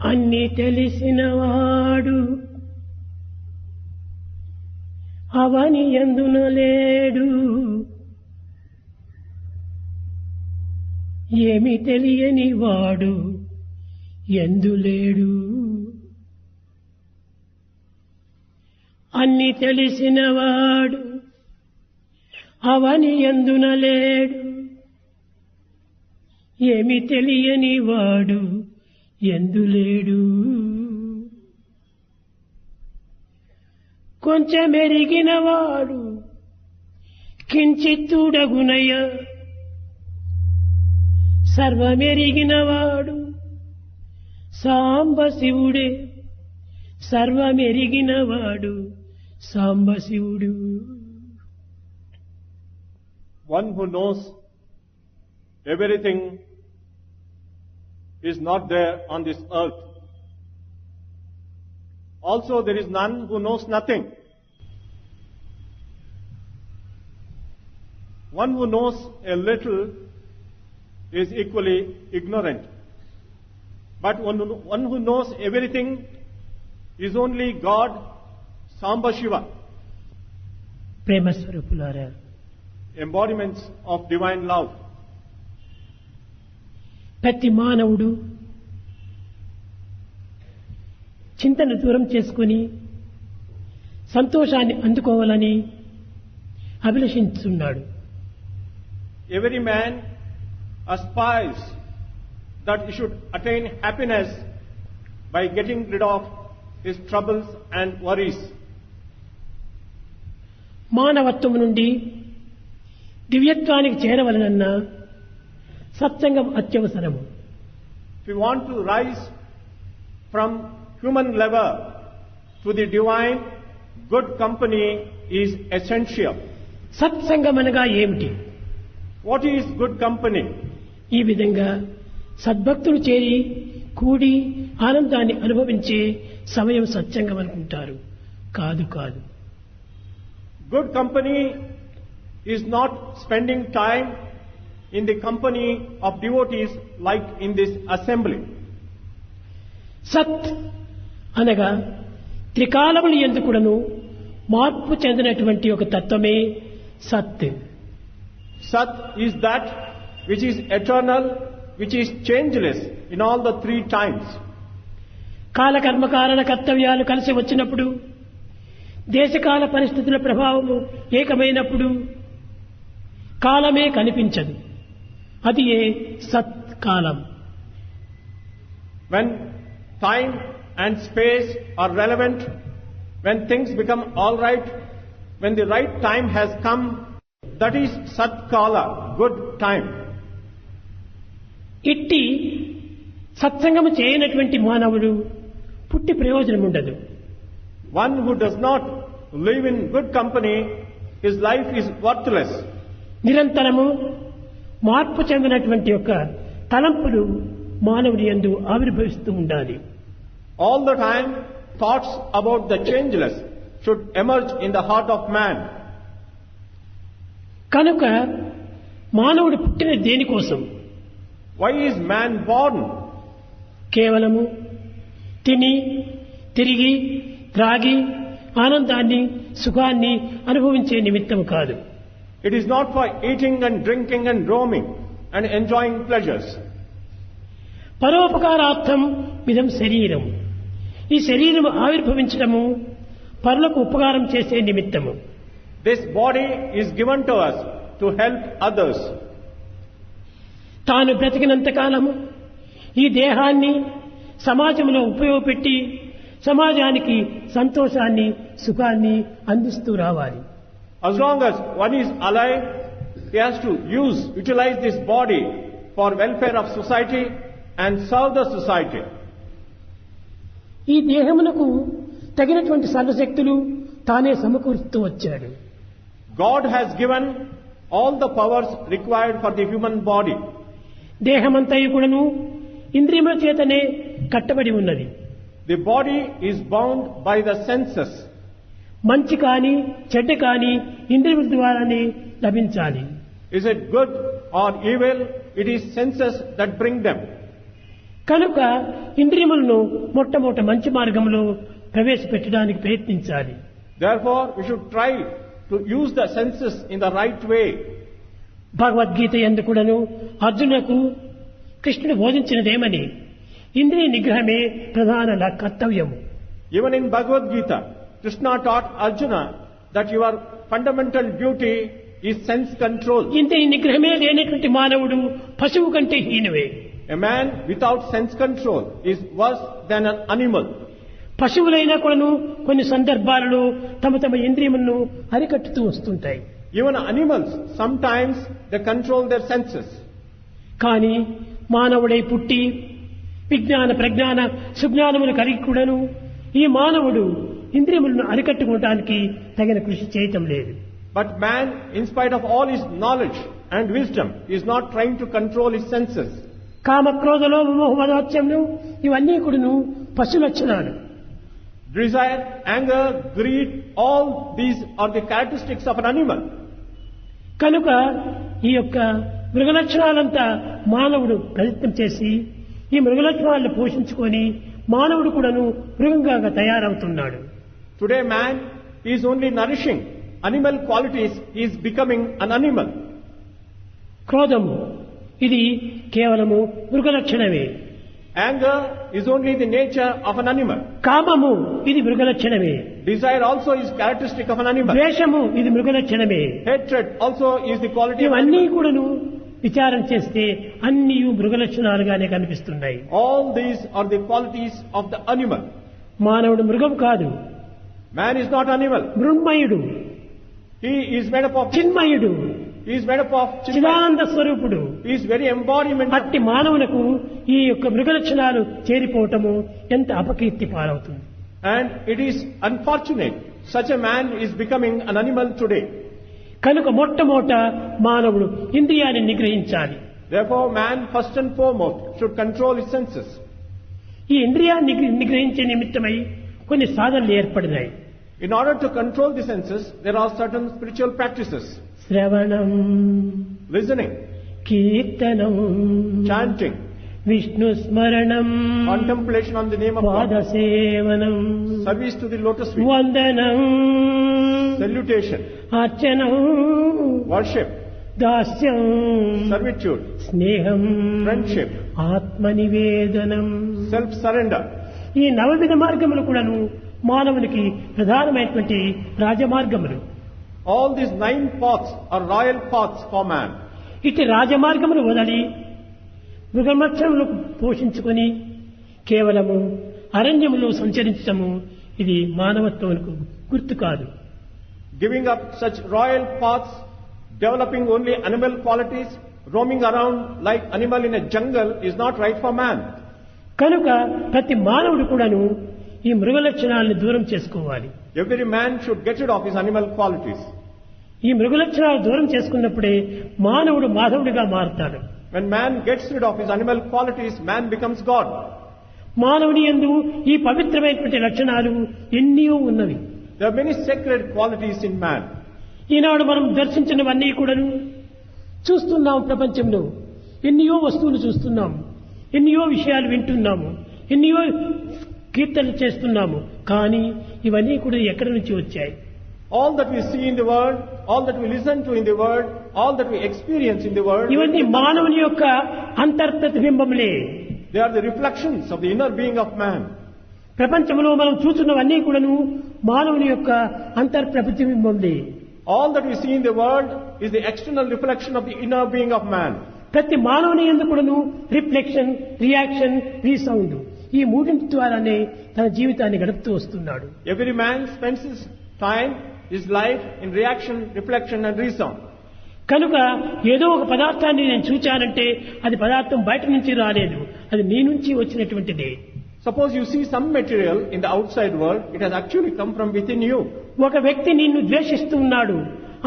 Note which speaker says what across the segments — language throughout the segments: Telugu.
Speaker 1: అన్ని తెలిసినవాడు అవని యందున లేడు, ఏమి తెలియని వాడు ఎందులేడు. అన్ని తెలిసినవాడు అవని యందున లేడు, ఏమి తెలియని వాడు ఎందులేడు. కొంచెమెరిగినవాడు కించిత్తుడగునయ, సర్వమెరిగినవాడు సాంబశివుడే, సర్వమెరిగినవాడు Sambasivudu.
Speaker 2: One who knows everything is not there on this earth. Also, there is none who knows nothing. One who knows a little is equally ignorant. But one who knows everything is only God, Samba Shiva.
Speaker 1: ప్రేమ స్వరూపులారా,
Speaker 2: Embodiments of divine love.
Speaker 1: ప్రతి మానవుడు చింతన దూరం చేసుకుని సంతోషాన్ని అందుకోవాలని అభిలషిస్తున్నాడు.
Speaker 2: Every man aspires that he should attain happiness by getting rid of his troubles and worries.
Speaker 1: మానవత్వం నుండి దివ్యత్వానికి చేరవలనన్న సత్సంగం అత్యవసరము.
Speaker 2: If we want to rise from human level to the divine, good company is essential.
Speaker 1: సత్సంగం అనగా ఏమిటి?
Speaker 2: What is good company?
Speaker 1: ఈ విధంగా సద్భక్తులు చేరి కూడి ఆనందాన్ని అనుభవించే సమయం సత్సంగం అనుకుంటారు. కాదు కాదు.
Speaker 2: Good company is not spending time in the company of devotees like in this assembly.
Speaker 1: సత్ అనగా త్రికాలములు ఎందుకుడను మార్పు చెందినటువంటి ఒక తత్వమే సత్.
Speaker 2: Sat is that which is eternal, which is changeless in all the three times.
Speaker 1: కాలకర్మ కారణ కర్తవ్యాలు కలిసి వచ్చినప్పుడు, దేశకాల పరిస్థితుల ప్రభావము ఏకమైనప్పుడు కాలమే కనిపించదు. అది ఏ సత్కాలం.
Speaker 2: When time and space are relevant, when things become all right, when the right time has come, that is Satkala, good time.
Speaker 1: ఇట్టి సత్సంగము చేయనటువంటి మానవుడు పుట్టి ప్రయోజనం ఉండదు.
Speaker 2: One who does not live in good company, his life is worthless.
Speaker 1: నిరంతరము మార్పు చెందినటువంటి యొక్క తలంపులు మానవుడి యందు ఆవిర్భవిస్తూ ఉండాలి.
Speaker 2: All the time, thoughts about the changeless should emerge in the heart of man.
Speaker 1: కనుక మానవుడు పుట్టిన దేనికోసం?
Speaker 2: Why is man born?
Speaker 1: కేవలము తిని తిరిగి త్రాగి ఆనందాన్ని సుఖాన్ని అనుభవించే నిమిత్తము కాదు.
Speaker 2: It is not for eating and drinking and roaming and enjoying pleasures.
Speaker 1: పరోపకారార్థం ఇదం శరీరం. ఈ శరీరం ఆవిర్భవించడము పరులకు ఉపకారం చేసే నిమిత్తము.
Speaker 2: This body is given to us to help others.
Speaker 1: తాను బ్రతికినంత కాలము ఈ దేహాన్ని సమాజంలో ఉపయోగపెట్టి సమాజానికి సంతోషాన్ని సుఖాన్ని అందిస్తూ రావాలి.
Speaker 2: As long as one is alive, he has to utilize this body for welfare of society and serve the society.
Speaker 1: ఈ దేహమునకు తగినటువంటి సర్వశక్తులు తానే సమకూరుస్తూ వచ్చాడు.
Speaker 2: God has given all the powers required for the human body.
Speaker 1: దేహమంతయు కూడాను ఇంద్రియముల చేతనే కట్టబడి ఉన్నది.
Speaker 2: The body is bound by the senses.
Speaker 1: మంచి కానీ చెడ్డ కానీ ఇంద్రియముల ద్వారానే లభించాలి.
Speaker 2: Is it good or evil? It is senses that bring them.
Speaker 1: కనుక ఇంద్రియములను మొట్టమొదట మంచి మార్గంలో ప్రవేశపెట్టడానికి ప్రయత్నించాలి.
Speaker 2: Therefore, we should try to use the senses in the right way.
Speaker 1: Bhagavad Gita యందు కూడాను అర్జునులకు కృష్ణుడు బోధించినదేమని ఇంద్రియ నిగ్రహమే ప్రధాన కర్తవ్యము.
Speaker 2: Even in Bhagavad Gita, Krishna taught Arjuna that your fundamental duty is sense control.
Speaker 1: ఇంద్రియ నిగ్రహమే లేనటువంటి మానవుడు పశువు కంటే హీనమే.
Speaker 2: A man without sense control is worse than an animal.
Speaker 1: పశువులైనా కూడాను కొన్ని సందర్భాలలో తమ తమ ఇంద్రియములను అరికట్టుతూ వస్తుంటాయి.
Speaker 2: Even animals, sometimes they control their senses.
Speaker 1: కానీ మానవుడై పుట్టి విజ్ఞాన ప్రజ్ఞాన సుజ్ఞానములు కలిగి కూడాను ఈ మానవుడు ఇంద్రియములను అరికట్టుకోవడానికి తగిన కృషి చేయటం లేదు.
Speaker 2: But man, in spite of all his knowledge and wisdom, is not trying to control his senses.
Speaker 1: కామ క్రోధ లోభ మోహ మదాత్సర్యములు ఇవన్నీ కూడాను పశు లక్షణాలు.
Speaker 2: Desire, anger, greed, all these are the characteristics of an animal.
Speaker 1: కనుక ఈ యొక్క మృగ లక్షణాలంతా మానవుడు ప్రయత్నం చేసి ఈ మృగ లక్షణాలను పోషించుకొని మానవుడు కూడాను మృగంగా తయారవుతున్నాడు.
Speaker 2: Today man is only nourishing animal qualities, he is becoming an animal.
Speaker 1: క్రోధము ఇది కేవలము మృగ లక్షణమే.
Speaker 2: Anger is only the nature of an animal.
Speaker 1: కామము ఇది మృగ లక్షణమే.
Speaker 2: Desire also is characteristic of an animal.
Speaker 1: ద్వేషము ఇది మృగ లక్షణమే.
Speaker 2: Hatred also is the quality of an
Speaker 1: ఇవన్నీ
Speaker 2: animal.
Speaker 1: కూడాను విచారం చేస్తే అన్ని మృగ లక్షణాలుగానే కనిపిస్తున్నాయి.
Speaker 2: All these are the qualities of the animal.
Speaker 1: మానవుడు మృగం కాదు,
Speaker 2: Man is not animal.
Speaker 1: మృన్మయుడు,
Speaker 2: He is made up of
Speaker 1: చిన్మయుడు,
Speaker 2: He is made up of Chitmaya.
Speaker 1: చిదానంద స్వరూపుడు.
Speaker 2: He is very embodiment.
Speaker 1: అట్టి మానవులకు ఈ యొక్క మృగ లక్షణాలు చేరిపోవటము ఎంత అపకీర్తి పాలవుతుంది.
Speaker 2: And it is unfortunate such a man is becoming an animal today.
Speaker 1: కనుక మొట్టమొదట మానవుడు ఇంద్రియాన్ని నిగ్రహించాలి.
Speaker 2: Therefore man first and foremost should control his senses.
Speaker 1: ఈ ఇంద్రియాన్ని నిగ్రహించే నిమిత్తమై కొన్ని సాధనలు ఏర్పడినాయి.
Speaker 2: In order to control the senses, there are certain spiritual practices.
Speaker 1: శ్రవణం,
Speaker 2: Listening,
Speaker 1: కీర్తనం,
Speaker 2: chanting,
Speaker 1: విష్ణు స్మరణం,
Speaker 2: contemplation on the name of God,
Speaker 1: పాదసేవనం,
Speaker 2: service to the lotus feet,
Speaker 1: వందనం,
Speaker 2: salutation,
Speaker 1: అర్చనం,
Speaker 2: worship,
Speaker 1: దాస్యం,
Speaker 2: servitude,
Speaker 1: స్నేహం,
Speaker 2: friendship,
Speaker 1: ఆత్మనివేదనం.
Speaker 2: self-surrender.
Speaker 1: ఈ నవవిధ మార్గములు కూడాను మానవునికి ప్రధానమైనటువంటి రాజమార్గములు.
Speaker 2: All these 9 paths are royal paths for man.
Speaker 1: ఇటు రాజమార్గములు వదలి మృగమత్సరములు పోషించుకొని కేవలము అరణ్యములో సంచరించటము ఇది మానవత్వమునకు గుర్తు కాదు.
Speaker 2: Giving up such royal paths, developing only animal qualities, roaming around like animal in a jungle is not right for man.
Speaker 1: కనుక ప్రతి మానవుడు కూడాను ఈ మృగ లక్షణాలను దూరం చేసుకోవాలి.
Speaker 2: Every man should get rid of his animal qualities.
Speaker 1: ఈ మృగ లక్షణాలు దూరం చేసుకున్నప్పుడే మానవుడు మాధవుడిగా మారుతాడు.
Speaker 2: When man gets rid of his animal qualities, man becomes God.
Speaker 1: మానవుని యందు ఈ పవిత్రమైనటువంటి లక్షణాలు ఎన్నో ఉన్నవి.
Speaker 2: There are many sacred qualities in man.
Speaker 1: ఈనాడు మనం దర్శించినవన్నీ కూడాను చూస్తున్నాం. ప్రపంచంలో ఎన్నో వస్తువులు చూస్తున్నాము, ఎన్నో విషయాలు వింటున్నాము, ఎన్నో కీర్తనలు చేస్తున్నాము. కానీ ఇవన్నీ కూడా ఎక్కడి నుంచి వచ్చాయి?
Speaker 2: All that we see in the world, all that we listen to in the world, all that we experience in the world,
Speaker 1: ఇవన్నీ మానవుని యొక్క అంతర్ప్రతిబింబములే.
Speaker 2: they are the reflections of the inner being of man.
Speaker 1: ప్రపంచంలో మనం చూస్తున్నవన్నీ కూడాను మానవుని యొక్క అంతర్ప్రతిబింబములే.
Speaker 2: All that we see in the world is the external reflection of the inner being of man.
Speaker 1: ప్రతి మానవుని యందు కూడాను రిఫ్లెక్షన్, రియాక్షన్, రీసౌండ్ ఈ మూడింటి ద్వారానే తన జీవితాన్ని గడుపుతూ వస్తున్నాడు.
Speaker 2: Every man spends his time, his life in reaction, reflection and resound.
Speaker 1: కనుక ఏదో ఒక పదార్థాన్ని నేను చూచానంటే అది పదార్థం బయట నుంచి రాలేదు, అది నీ నుంచి వచ్చినటువంటిదే.
Speaker 2: Suppose you see some material in the outside world, it has actually come from within you.
Speaker 1: ఒక వ్యక్తి నిన్ను ద్వేషిస్తూ ఉన్నాడు,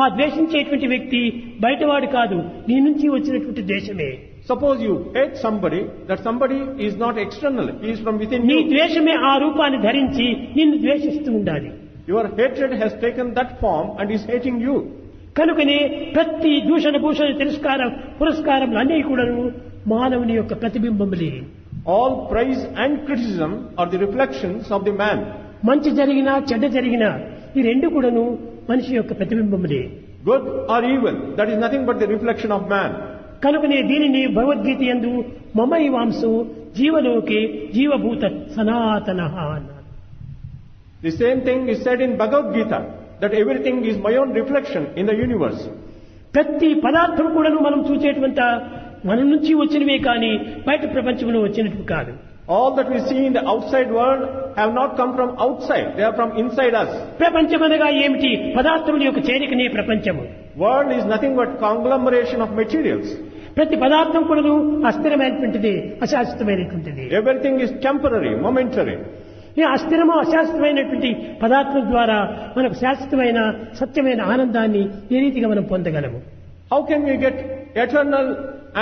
Speaker 1: ఆ ద్వేషించేటువంటి వ్యక్తి బయటవాడు కాదు, నీ నుంచి వచ్చినటువంటి ద్వేషమే.
Speaker 2: Suppose you hate somebody, that somebody is not external, he is from within
Speaker 1: నీ
Speaker 2: you.
Speaker 1: ద్వేషమే ఆ రూపాన్ని ధరించి నిన్ను ద్వేషిస్తూ ఉండాలి.
Speaker 2: Your hatred has taken that form and is hating you.
Speaker 1: కనుకనే ప్రతి దూషణ భూషణ తిరస్కారం పురస్కారం అన్నీ కూడాను మానవుని యొక్క ప్రతిబింబములే.
Speaker 2: All praise and criticism are the reflections of the man.
Speaker 1: మంచి జరిగినా చెడ్డ జరిగినా ఈ రెండు కూడాను మనిషి యొక్క ప్రతిబింబములే.
Speaker 2: Good or evil, that is nothing but the reflection of man.
Speaker 1: కనుకనే దీనిని భగవద్గీత యందు మమైవాంసో జీవలోకే జీవభూత సనాతనః అన్నారు.
Speaker 2: The same thing is said in Bhagavad Gita, that everything is my own reflection in the universe.
Speaker 1: ప్రతి పదార్థం కూడాను మనం చూసేటువంటి మన నుంచి వచ్చినవే కానీ బయట ప్రపంచంలో వచ్చినట్టు కాదు.
Speaker 2: All that we see in the outside world have not come from outside, they are from inside us.
Speaker 1: ప్రపంచమనగా ఏమిటి? పదార్థముల యొక్క చేరికనే ప్రపంచము.
Speaker 2: World is nothing but conglomeration of materials.
Speaker 1: ప్రతి పదార్థం కూడాను అస్థిరమైనటువంటిది, అశాశ్వతమైనటువంటిది.
Speaker 2: Everything is temporary, momentary.
Speaker 1: ఈ అస్థిరము అశాశ్వతమైనటువంటి పదార్థం ద్వారా మనకు శాశ్వతమైన సత్యమైన ఆనందాన్ని ఏ రీతిగా మనం పొందగలము?
Speaker 2: How can we get eternal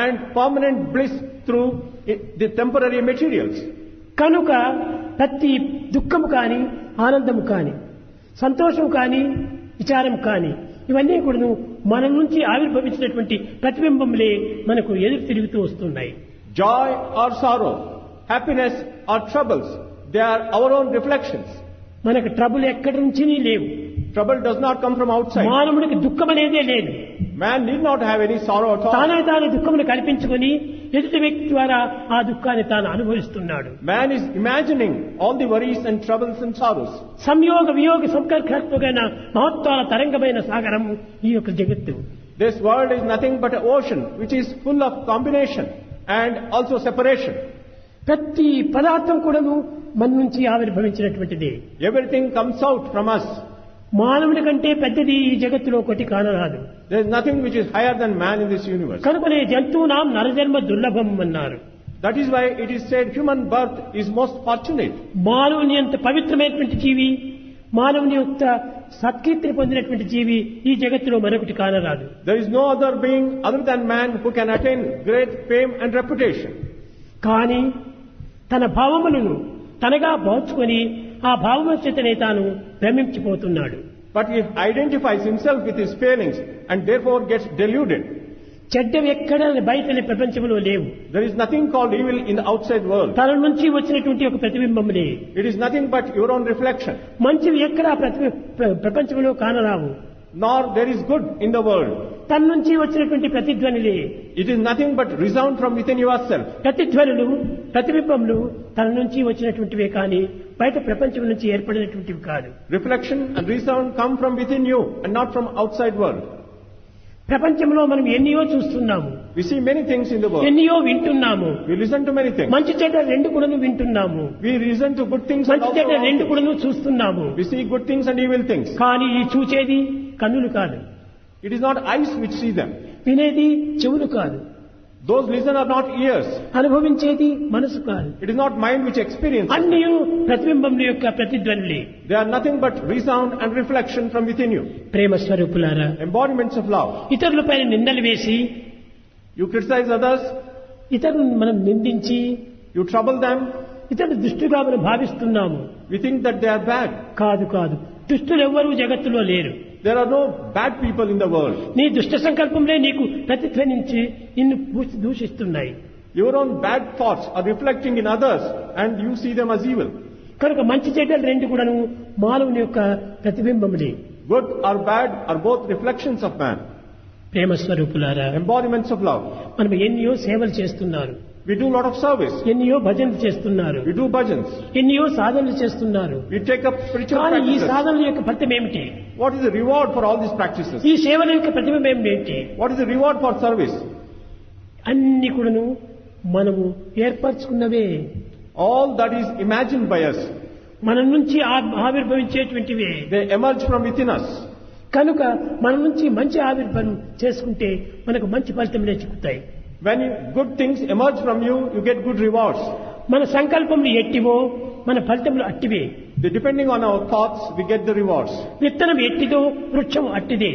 Speaker 2: and permanent bliss through the temporary materials?
Speaker 1: కనుక ప్రతి దుఃఖము కాని ఆనందము కాని సంతోషం కాని విచారం కాని ఇవన్నీ కూడాను మన నుంచి ఆవిర్భవించినటువంటి ప్రతిబింబములే మనకు ఎదురు తిరుగుతూ వస్తున్నాయి.
Speaker 2: Joy or sorrow, happiness or troubles, they are our own reflections.
Speaker 1: మనకు ట్రబుల్ ఎక్కడి నుంచి లేవు.
Speaker 2: Trouble does not come from outside.
Speaker 1: మానవుడికి దుఃఖం అనేదే లేదు.
Speaker 2: Man need not have any sorrow at all.
Speaker 1: తానే తాను దుఃఖమును కల్పించుకొని ఎదుటి వ్యక్తి ద్వారా ఆ దుఃఖాన్ని తాను అనుభవిస్తున్నాడు.
Speaker 2: Man is imagining all the worries and troubles and sorrows.
Speaker 1: సంయోగ వియోగ సంకర్షణ మహత్వాల తరంగమైన సాగరం ఈ యొక్క జగత్తు.
Speaker 2: This world is nothing but an ocean which is full of combination and also separation.
Speaker 1: ప్రతి పదార్థం కూడాను మన నుంచి ఆవిర్భవించినటువంటిది.
Speaker 2: Everything comes out from us.
Speaker 1: మానవుడి కంటే పెద్దది ఈ జగత్తులో ఒకటి కానరాదు.
Speaker 2: There is nothing which is higher than man in this universe.
Speaker 1: కనుకనే జంతువునాం నరజన్మ దుర్లభం అన్నారు.
Speaker 2: That is why it is said human birth is most fortunate.
Speaker 1: మానవుని అంత పవిత్రమైనటువంటి జీవి, మానవుని యొక్క సత్కీర్తిని పొందినటువంటి జీవి ఈ జగత్తులో మరొకటి కానరాదు.
Speaker 2: There is no other being other than man who can attain great fame and reputation.
Speaker 1: కానీ తన భావములను తనగా భావించుకొని ఆ భావముల చేతనే తాను భ్రమించిపోతున్నాడు.
Speaker 2: But he identifies himself with his failings and therefore gets deluded.
Speaker 1: చెడ్డవి ఎక్కడ బయటని ప్రపంచంలో లేవు.
Speaker 2: There is nothing called evil in the outside world.
Speaker 1: తన నుంచి వచ్చినటువంటి ఒక ప్రతిబింబములే.
Speaker 2: It is nothing but your own reflection.
Speaker 1: మంచివి ఎక్కడ ప్రపంచంలో కానరావు.
Speaker 2: Nor there is good in the world.
Speaker 1: తన నుంచి వచ్చినటువంటి ప్రతిధ్వనిలే.
Speaker 2: It is nothing but resound from within yourself.
Speaker 1: ప్రతిధ్వనులు ప్రతిబింబములు తన నుంచి వచ్చినటువంటివే కానీ బయట ప్రపంచం నుంచి ఏర్పడినటువంటివి కాదు.
Speaker 2: Reflection and resound come from within you and not from outside world.
Speaker 1: ప్రపంచంలో మనం ఎన్నో చూస్తున్నాము.
Speaker 2: We see many things in the world.
Speaker 1: ఎన్నో వింటున్నాము.
Speaker 2: We listen to many things.
Speaker 1: మంచి చెడ్డ రెండు కూడాను వింటున్నాము.
Speaker 2: We listen to good things and
Speaker 1: మంచి
Speaker 2: also
Speaker 1: చెడ్డ
Speaker 2: wrong
Speaker 1: రెండు
Speaker 2: things.
Speaker 1: కూడాను చూస్తున్నాము.
Speaker 2: We see good things and evil things.
Speaker 1: కానీ ఈ చూచేది కన్నులు కాదు.
Speaker 2: It is not eyes which see them.
Speaker 1: వినేది చెవులు కాదు.
Speaker 2: Those listen are not ears.
Speaker 1: అనుభవించేది మనసు కాదు.
Speaker 2: It is not mind which experiences.
Speaker 1: అన్నీ ప్రతిబింబముల యొక్క ప్రతిధ్వనులే.
Speaker 2: They are nothing but resound and reflection from within you.
Speaker 1: ప్రేమ స్వరూపులారా,
Speaker 2: Embodiments of love.
Speaker 1: ఇతరులపై నిందలు వేసి
Speaker 2: You criticize others,
Speaker 1: ఇతరులను మనం నిందించి
Speaker 2: you trouble them,
Speaker 1: ఇతరులు దుష్టుగా మనం భావిస్తున్నాము.
Speaker 2: we think that they are bad.
Speaker 1: కాదు కాదు, దుష్టులు ఎవ్వరూ జగత్తులో లేరు.
Speaker 2: There are no bad people in the world.
Speaker 1: నీ దుష్ట సంకల్పంలే నీకు ప్రతిధ్వనించి నిన్ను దూషిస్తున్నాయి.
Speaker 2: Your own bad thoughts are reflecting in others and you see them as evil.
Speaker 1: కనుక మంచి చెడ్డలు రెండు కూడాను మానవుని యొక్క ప్రతిబింబములే.
Speaker 2: Good or bad are both reflections of man.
Speaker 1: ప్రేమ స్వరూపులారా,
Speaker 2: Embodiments of love.
Speaker 1: మనం ఎన్నో సేవలు చేస్తున్నారు.
Speaker 2: We do a lot of service.
Speaker 1: ఎన్నో భజనలు చేస్తున్నారు.
Speaker 2: We do bhajans.
Speaker 1: ఎన్నో సాధనలు చేస్తున్నారు.
Speaker 2: We take up spiritual
Speaker 1: కానీ ఈ
Speaker 2: practices.
Speaker 1: సాధనల యొక్క ఫలితం ఏమిటి?
Speaker 2: What is the reward for all these practices?
Speaker 1: ఈ సేవల యొక్క ప్రతిబింబం ఏమిటి?
Speaker 2: What is the reward for service?
Speaker 1: అన్ని కూడాను మనము ఏర్పరచుకున్నవే.
Speaker 2: All that is imagined by us.
Speaker 1: మన నుంచి ఆవిర్భవించేటువంటివే.
Speaker 2: They emerge from within us.
Speaker 1: కనుక మన నుంచి మంచి ఆవిర్భావం చేసుకుంటే మనకు మంచి ఫలితములే చిక్కుతాయి.
Speaker 2: When good things emerge from you, you get good rewards.
Speaker 1: మన సంకల్పములు ఎట్టివో మన ఫలితములు అట్టివే.
Speaker 2: Depending on our thoughts, we get the rewards.
Speaker 1: విత్తనం ఎట్టిదో వృక్షం అట్టిదే.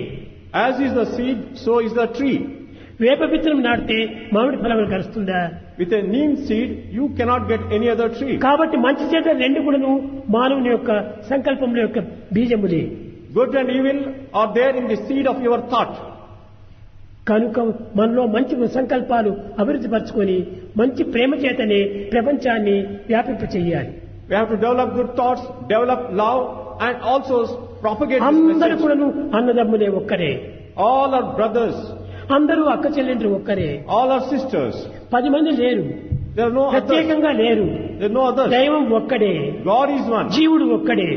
Speaker 2: As is the seed, so is the tree.
Speaker 1: వేప విత్తనం నాటితే మామిడి ఫలములు కలుస్తుందా?
Speaker 2: with a neem seed, you cannot get any other tree.
Speaker 1: కాబట్టి మంచి చెడ్డ రెండు కూడాను మానవుని యొక్క సంకల్పముల యొక్క బీజములే.
Speaker 2: Good and evil are there in the seed of your thought.
Speaker 1: కనుక మనలో మంచి సంకల్పాలు అభివృద్ధి పరచుకొని మంచి ప్రేమ చేతనే ప్రపంచాన్ని వ్యాపింప చేయాలి.
Speaker 2: We have to develop good thoughts, develop love, and also propagate this
Speaker 1: అందరూ
Speaker 2: message.
Speaker 1: కూడాను అన్నదమ్ములే ఒక్కరే,
Speaker 2: All are brothers,
Speaker 1: అందరూ అక్క చెల్లెండ్రు ఒక్కరే,
Speaker 2: all are sisters.
Speaker 1: 10 మంది లేరు,
Speaker 2: There are no others.
Speaker 1: ప్రత్యేకంగా లేరు.
Speaker 2: There are no others.
Speaker 1: దైవం ఒక్కడే,
Speaker 2: God is one,
Speaker 1: జీవుడు ఒక్కడే.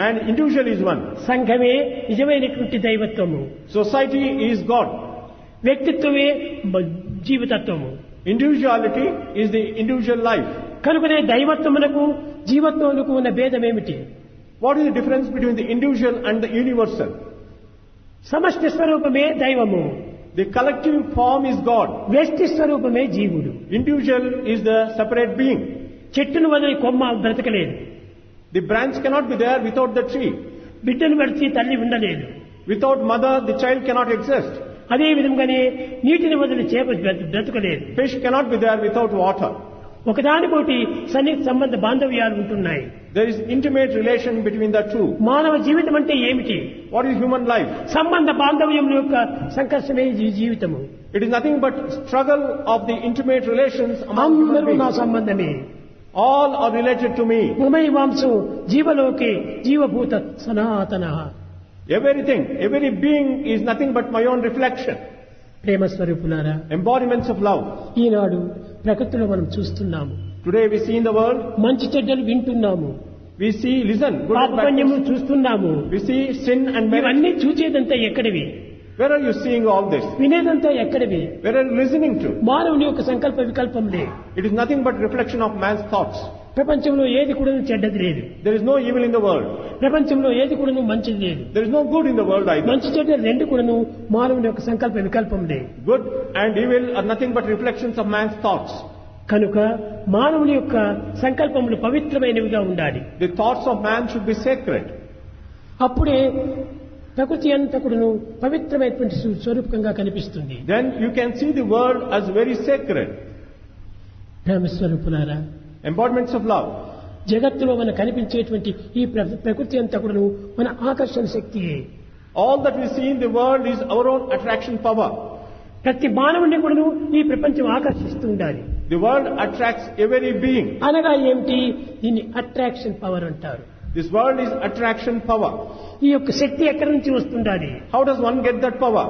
Speaker 2: and individual is one.
Speaker 1: సంఘమే నిజమైనటువంటి దైవత్వము,
Speaker 2: Society is God.
Speaker 1: వ్యక్తిత్వమే జీవితత్వము.
Speaker 2: Individuality is the individual life.
Speaker 1: కనుకనే దైవత్వమునకు జీవత్వమునకు ఉన్న భేదం ఏమిటి?
Speaker 2: What is the difference between the individual and the universal?
Speaker 1: సమష్టి స్వరూపమే దైవము,
Speaker 2: The collective form is God.
Speaker 1: వ్యష్టి స్వరూపమే జీవుడు.
Speaker 2: Individual is the separate being.
Speaker 1: చెట్టును వదిలి కొమ్మ బ్రతకలేదు,
Speaker 2: The branch cannot be there without the tree.
Speaker 1: బిడ్డను విడిచి తల్లి ఉండలేదు.
Speaker 2: Without mother, the child cannot exist.
Speaker 1: అదే విధంగానే నీటిని వదిలి చేప బ్రతకలేదు.
Speaker 2: Fish cannot be there without water.
Speaker 1: ఒకదానికోటి సన్నిహిత సంబంధ బాంధవ్యాలు ఉంటున్నాయి.
Speaker 2: There is intimate relation between the two.
Speaker 1: మానవ జీవితం అంటే ఏమిటి?
Speaker 2: What is human life?
Speaker 1: సంబంధ బాంధవ్యం యొక్క సంకర్షమే జీవితము.
Speaker 2: It is nothing but struggle of the intimate relations among human
Speaker 1: అందరూ నా
Speaker 2: beings.
Speaker 1: సంబంధమే.
Speaker 2: All are related to me.
Speaker 1: ఉమై వాంశో జీవలోకే జీవభూత సనాతన.
Speaker 2: Every being is nothing but my own reflection.
Speaker 1: ప్రేమ స్వరూపులారా,
Speaker 2: Embodiments of love.
Speaker 1: ఈనాడు ప్రకృతిలో మనం చూస్తున్నాము,
Speaker 2: Today we see in the world,
Speaker 1: మంచి చెడ్డలు వింటున్నాము,
Speaker 2: we see, listen, good and bad
Speaker 1: పాపపుణ్యము
Speaker 2: things.
Speaker 1: చూస్తున్నాము.
Speaker 2: We see sin and merit.
Speaker 1: ఇవన్నీ చూచేదంతా ఎక్కడివి?
Speaker 2: Where are you seeing all this?
Speaker 1: వినేదంతా ఎక్కడివి?
Speaker 2: Where are you listening to?
Speaker 1: మానవుని యొక్క సంకల్ప వికల్పంలే.
Speaker 2: It is nothing but reflection of man's thoughts.
Speaker 1: ప్రపంచంలో ఏది కూడా చెడ్డది లేదు,
Speaker 2: There is no evil in the world.
Speaker 1: ప్రపంచంలో ఏది కూడా మంచిది లేదు.
Speaker 2: There is no good in the world either.
Speaker 1: మంచి చెడ్డ రెండు కూడాను మానవుని యొక్క సంకల్ప వికల్పంలే.
Speaker 2: Good and evil are nothing but reflections of man's thoughts.
Speaker 1: కనుక మానవుని యొక్క సంకల్పములు పవిత్రమైనవిగా ఉండాలి.
Speaker 2: The thoughts of man should be sacred.
Speaker 1: అప్పుడే ప్రకృతి అంతా కూడాను పవిత్రమైనటువంటి స్వరూపంగా కనిపిస్తుంది.
Speaker 2: Then you can see the world as very sacred.
Speaker 1: ప్రేమ స్వరూపులారా,
Speaker 2: Embodiments of love.
Speaker 1: జగత్తులో మనకు కనిపించేటువంటి ఈ ప్రకృతి అంతా కూడాను మన ఆకర్షణ శక్తియే.
Speaker 2: All that we see in the world is our own attraction power.
Speaker 1: ప్రతి మానవుని కూడాను ఈ ప్రపంచం ఆకర్షిస్తూ ఉండాలి.
Speaker 2: The world attracts every being.
Speaker 1: అనగా ఏమిటి? దీన్ని అట్రాక్షన్ పవర్ అంటారు.
Speaker 2: This world is attraction power.
Speaker 1: ఈ యొక్క శక్తి ఎక్కడి నుంచి వస్తుండాలి?
Speaker 2: How does one get that power?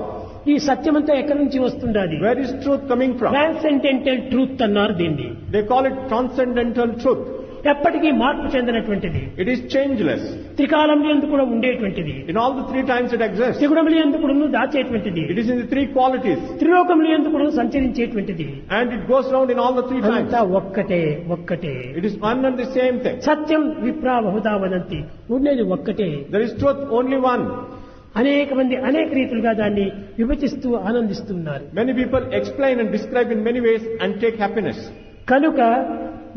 Speaker 1: ఈ సత్యమంతా ఎక్కడి నుంచి వస్తుండాలి?
Speaker 2: Where is truth coming from?
Speaker 1: Transcendental truth అన్నారు దీన్ని.
Speaker 2: They call it transcendental truth.
Speaker 1: ఎప్పటికీ మార్పు చెందినటువంటిది,
Speaker 2: It is changeless.
Speaker 1: త్రికాలంలో ఎందుకు కూడా ఉండేటువంటిది,
Speaker 2: In all the three times it exists.
Speaker 1: త్రిగుణములు ఎందుకు కూడా దాచేటువంటిది,
Speaker 2: It is in the three qualities.
Speaker 1: త్రిలోకములు ఎందుకు కూడా సంచరించేటువంటిది.
Speaker 2: And it goes round in all the three times.
Speaker 1: అంతా ఒక్కటే ఒక్కటే.
Speaker 2: It is one and the same thing.
Speaker 1: సత్యం విప్రా బహుదా వదంతి, ఉండేది ఒక్కటే.
Speaker 2: There is truth, only one.
Speaker 1: అనేక మంది అనేక రీతులుగా దాన్ని విభజిస్తూ ఆనందిస్తున్నారు.
Speaker 2: Many people explain and describe in many ways and take happiness.
Speaker 1: కనుక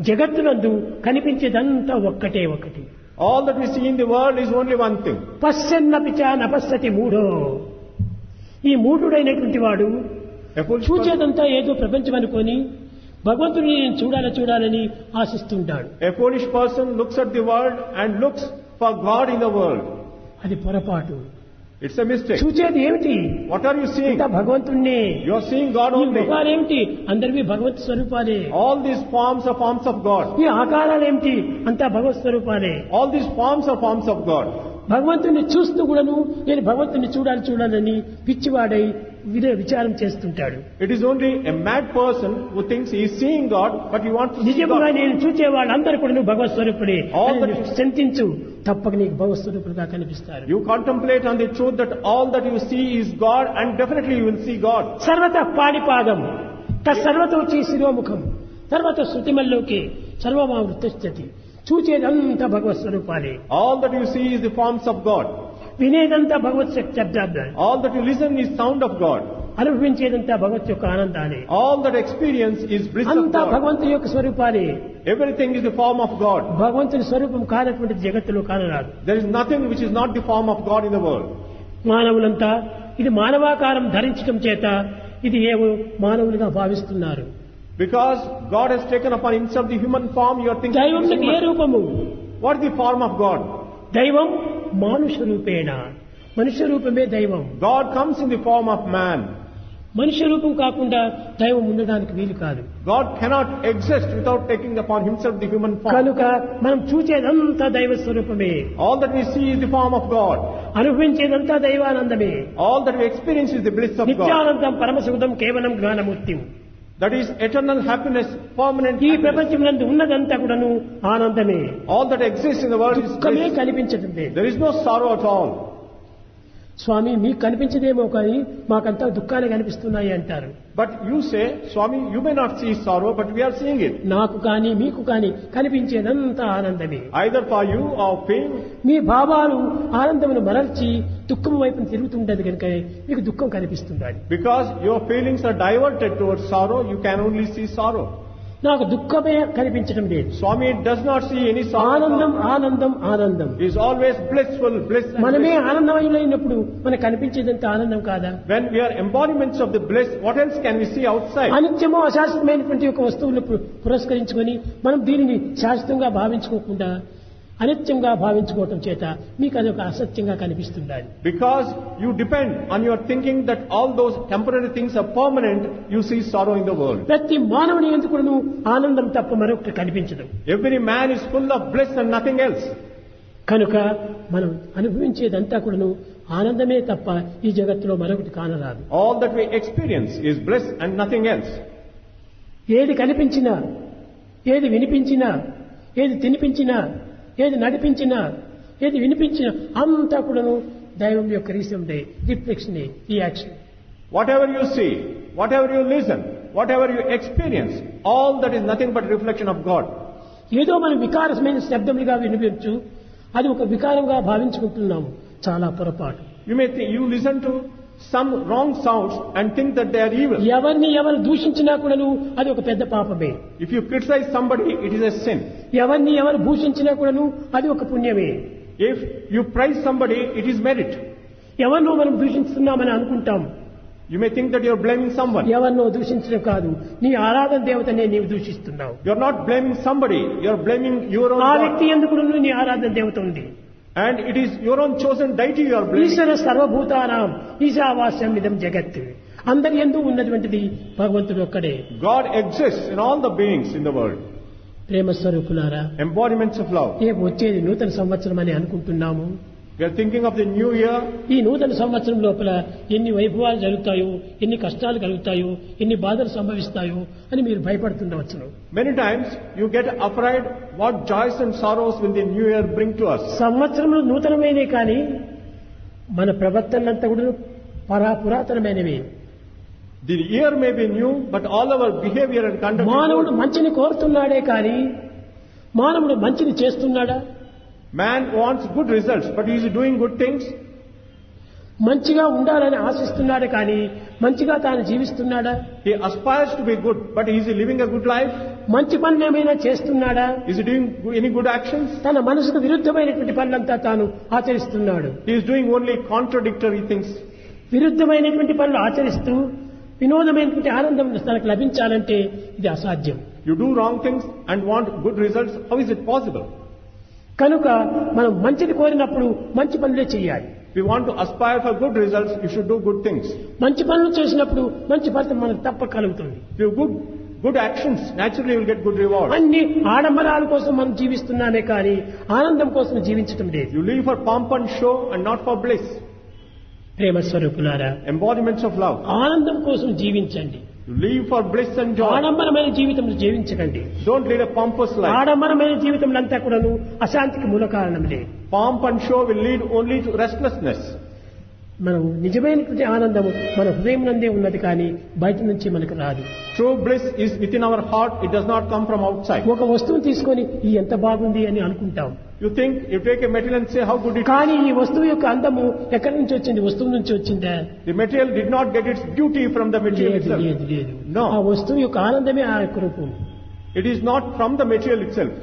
Speaker 1: జగత్తునందు కనిపించేదంతా ఒక్కటే ఒకటి.
Speaker 2: All that we see in the world is only one thing.
Speaker 1: పశ్చన్నపి చ నపశ్యతి మూఢో. ఈ మూఢుడైనటువంటి వాడు
Speaker 2: A foolish person,
Speaker 1: చూచేదంతా ఏదో ప్రపంచం అనుకొని భగవంతుని నేను చూడాలని ఆశిస్తుంటాడు.
Speaker 2: a foolish person looks at the world and looks for God in the world.
Speaker 1: అది పొరపాటు.
Speaker 2: It's a mistake.
Speaker 1: చూచేది ఏమిటి?
Speaker 2: What are you seeing?
Speaker 1: అంతా భగవంతుణ్ణి.
Speaker 2: You are seeing God
Speaker 1: ఈ
Speaker 2: only.
Speaker 1: ముఖాలేమిటి? అందరివి భగవత్ స్వరూపాలే.
Speaker 2: All these forms are forms of God.
Speaker 1: ఈ ఆకారాలేమిటి? అంతా భగవత్ స్వరూపాలే.
Speaker 2: All these forms are forms of God.
Speaker 1: భగవంతుని చూస్తూ కూడాను నేను భగవంతుని చూడాలని పిచ్చివాడై విచారం చేస్తుంటాడు.
Speaker 2: It is only a mad person who thinks he is seeing God, but he wants to see
Speaker 1: నిజముగా
Speaker 2: God.
Speaker 1: నేను చూచే వాళ్ళందరూ కూడా భగవత్ స్వరూపుడే.
Speaker 2: All
Speaker 1: అని
Speaker 2: that
Speaker 1: నువ్వు చింతించు, తప్పక నీకు భగవత్ స్వరూపులుగా కనిపిస్తారు.
Speaker 2: You contemplate on the truth that all that you see is God, and definitely you will see God.
Speaker 1: సర్వత పాడిపాదం తత్సర్వతోచి శిరోముఖం తర్వాత శృతిమల్లోకి సర్వమావృతశ్చతి. చూచేదంతా భగవత్ స్వరూపాలే.
Speaker 2: All that you see is the forms of God.
Speaker 1: వినేదంతా Bhagwat శబ్దార్థాలు.
Speaker 2: All that you listen is sound of God.
Speaker 1: అనుభవించేదంతా భగవత్ యొక్క ఆనందాలే.
Speaker 2: All that experience is bliss of
Speaker 1: అంతా
Speaker 2: God.
Speaker 1: భగవంతుని యొక్క స్వరూపాలే.
Speaker 2: Everything is the form of God.
Speaker 1: భగవంతుని స్వరూపం కానటువంటి జగత్తులో కానరాదు.
Speaker 2: There is nothing which is not the form of God in the world.
Speaker 1: మానవులంతా ఇది మానవాకారం ధరించడం చేత ఇది ఏవో మానవులుగా భావిస్తున్నారు.
Speaker 2: Because God has taken upon himself the human form, you are thinking it is
Speaker 1: దైవంకి A
Speaker 2: human.
Speaker 1: రూపము?
Speaker 2: What is the form of God?
Speaker 1: దైవం మానుష రూపేణ, మనుష్య రూపమే దైవం.
Speaker 2: God comes in the form of man.
Speaker 1: మనుష్య రూపం కాకుండా దైవం ఉండడానికి వీలు కాదు.
Speaker 2: God cannot exist without taking upon himself the human form.
Speaker 1: కనుక మనం చూచేదంతా దైవ స్వరూపమే,
Speaker 2: All that we see is the form of God.
Speaker 1: అనుభవించేదంతా దైవానందమే.
Speaker 2: All that we experience is the bliss of God.
Speaker 1: నిత్యానందం పరమసుఖం కేవలం Gnanamurthy.
Speaker 2: That is eternal happiness, permanent
Speaker 1: ఈ
Speaker 2: happiness.
Speaker 1: ప్రపంచం ఉన్నదంతా కూడాను ఆనందమే.
Speaker 2: All that exists in the world is
Speaker 1: దుఃఖమే
Speaker 2: bliss.
Speaker 1: కనిపించడం లేదు.
Speaker 2: There is no sorrow at all.
Speaker 1: స్వామి మీకు కనిపించదేమో కానీ మాకంతా దుఃఖాలే కనిపిస్తున్నాయి అంటారు.
Speaker 2: But you say, Swami, you may not see sorrow, but we are seeing it.
Speaker 1: నాకు కానీ మీకు కానీ కనిపించేదంతా ఆనందమే.
Speaker 2: Either for you or pain.
Speaker 1: మీ భావాలు ఆనందమును మరల్చి దుఃఖం వైపు తిరుగుతుంటది కనుక మీకు దుఃఖం కనిపిస్తుంది.
Speaker 2: Because your feelings are diverted towards sorrow, you can only see sorrow.
Speaker 1: నాకు దుఃఖమే కనిపించడం లేదు.
Speaker 2: Swami does not see any sorrow.
Speaker 1: ఆనందం ఆనందం ఆనందం.
Speaker 2: He is always blissful, bliss and
Speaker 1: మనమే
Speaker 2: bliss.
Speaker 1: ఆనందమైనప్పుడు మనకు కనిపించేదంతా ఆనందం కాదా?
Speaker 2: When we are embodiments of the bliss, what else can we see outside?
Speaker 1: అనిత్యము అశాశ్వతమైనటువంటి ఒక వస్తువులు పురస్కరించుకొని మనం దీనిని శాశ్వతంగా భావించుకోకుండా అనిత్యంగా భావించుకోవటం చేత మీకు అది ఒక అసత్యంగా కనిపిస్తుంది.
Speaker 2: Because you depend on your thinking that all those temporary things are permanent, you see sorrow in the world.
Speaker 1: ప్రతి మానవుని ఎందుకును ఆనందం తప్ప మరొకటి కనిపించదు.
Speaker 2: Every man is full of bliss and nothing else.
Speaker 1: కనుక మనం అనుభవించేదంతా కూడాను ఆనందమే తప్ప ఈ జగత్తులో మరొకటి కానరాదు.
Speaker 2: All that we experience is bliss and nothing else.
Speaker 1: ఏది కనిపించినా, ఏది వినిపించినా, ఏది తినిపించినా, ఏది నడిపించినా, ఏది వినిపించినా అంతా కూడాను దైవం యొక్క reflection, reaction.
Speaker 2: Whatever you see, whatever you listen, whatever you experience, all that is nothing but reflection of God.
Speaker 1: ఏదో మనం వికారమైన శబ్దములుగా వినిపించు, అది ఒక వికారంగా భావించుకుంటున్నాము. చాలా పొరపాటు.
Speaker 2: You may think, you listen to some wrong sounds and think that they are evil.
Speaker 1: ఎవరిని ఎవరు దూషించినా కూడాను అది ఒక పెద్ద పాపమే.
Speaker 2: If you criticize somebody, it is a sin.
Speaker 1: ఎవరిని ఎవరు భూషించినా కూడాను అది ఒక పుణ్యమే.
Speaker 2: If you praise somebody, it is merit.
Speaker 1: ఎవరినో మనం దూషిస్తున్నామని అనుకుంటాం.
Speaker 2: You may think that you are blaming someone.
Speaker 1: ఎవరినో దూషించడం కాదు, నీ ఆరాధన దేవతనే నీవు దూషిస్తున్నావు.
Speaker 2: You are not blaming somebody, you are blaming your own
Speaker 1: ఆ
Speaker 2: God.
Speaker 1: వ్యక్తి ఎందుకు నీ ఆరాధన దేవత ఉంది.
Speaker 2: And it is your own chosen deity you are blaming.
Speaker 1: ఈశ్వర సర్వభూతానాం ఈశావాస్యం ఇదం జగత్. అందరి యందు ఉన్నటువంటిది భగవంతుడు ఒక్కడే.
Speaker 2: God exists in all the beings in the world.
Speaker 1: ప్రేమ స్వరూపులారా,
Speaker 2: Embodiments of love.
Speaker 1: రేపు వచ్చేది నూతన సంవత్సరం అని అనుకుంటున్నాము.
Speaker 2: We are thinking of the new year.
Speaker 1: ఈ నూతన సంవత్సరం లోపల ఎన్ని వైభవాలు జరుగుతాయో, ఎన్ని కష్టాలు కలుగుతాయో, ఎన్ని బాధలు సంభవిస్తాయో అని మీరు భయపడుతుండవచ్చును.
Speaker 2: Many times you get afraid what joys and sorrows will the new year bring to us.
Speaker 1: సంవత్సరంలో నూతనమైనవి కానీ మన ప్రవర్తనంతా కూడా పురాతనమైనవి.
Speaker 2: The year may be new, but all our behavior and conduct.
Speaker 1: మానవుడు మంచిని కోరుతున్నాడే కానీ మానవుడు మంచిని చేస్తున్నాడా?
Speaker 2: Man wants good results, but is he doing good things?
Speaker 1: మంచిగా ఉండాలని ఆశిస్తున్నాడు కానీ మంచిగా తాను జీవిస్తున్నాడా?
Speaker 2: He aspires to be good, but is he living a good life?
Speaker 1: మంచి పనులు ఏమైనా చేస్తున్నాడా?
Speaker 2: Is he doing any good actions?
Speaker 1: తన మనసుకు విరుద్ధమైనటువంటి పనులంతా తాను ఆచరిస్తున్నాడు.
Speaker 2: He is doing only contradictory things.
Speaker 1: విరుద్ధమైనటువంటి పనులు ఆచరిస్తూ వినోదమైనటువంటి ఆనందం తనకు లభించాలంటే ఇది అసాధ్యం.
Speaker 2: You do wrong things and want good results. How is it possible?
Speaker 1: కనుక మనం మంచిని కోరినప్పుడు మంచి పనులే చేయాలి.
Speaker 2: If you want to aspire for good results, you should do good things.
Speaker 1: మంచి పనులు చేసినప్పుడు మంచి ఫలితం మనకు తప్పక కలుగుతుంది.
Speaker 2: If you do good actions, naturally you will get good reward.
Speaker 1: అన్ని ఆడంబరాల కోసం మనం జీవిస్తున్నామే కానీ ఆనందం కోసం జీవించటం లేదు.
Speaker 2: You live for pomp and show and not for bliss.
Speaker 1: ప్రేమ స్వరూపులారా,
Speaker 2: Embodiments of love.
Speaker 1: ఆనందం కోసం జీవించండి.
Speaker 2: You live for bliss and joy.
Speaker 1: ఆడంబరమైన జీవితం జీవించకండి.
Speaker 2: Don't lead a pompous life.
Speaker 1: ఆడంబరమైన జీవితం అంతా కూడాను అశాంతికి మూల కారణంలే.
Speaker 2: Pomp and show will lead only to restlessness.
Speaker 1: మనం నిజమైనటువంటి ఆనందము మన హృదయం నందే ఉన్నది కానీ బయట నుంచి మనకు రాదు.
Speaker 2: True bliss is within our heart. It does not come from outside.
Speaker 1: ఒక వస్తువును తీసుకొని ఈ ఎంత బాగుంది అని అనుకుంటాం.
Speaker 2: You think, you take a material and say how good it is.
Speaker 1: కానీ ఈ వస్తువు యొక్క అందము ఎక్కడి నుంచి వచ్చింది? వస్తువు నుంచి వచ్చిందా?
Speaker 2: The material did not get its beauty from the material
Speaker 1: లేదు
Speaker 2: itself.
Speaker 1: లేదు లేదు.
Speaker 2: No.
Speaker 1: ఆ వస్తువు యొక్క ఆనందమే ఆ యొక్క రూపం.
Speaker 2: It is not from the material itself.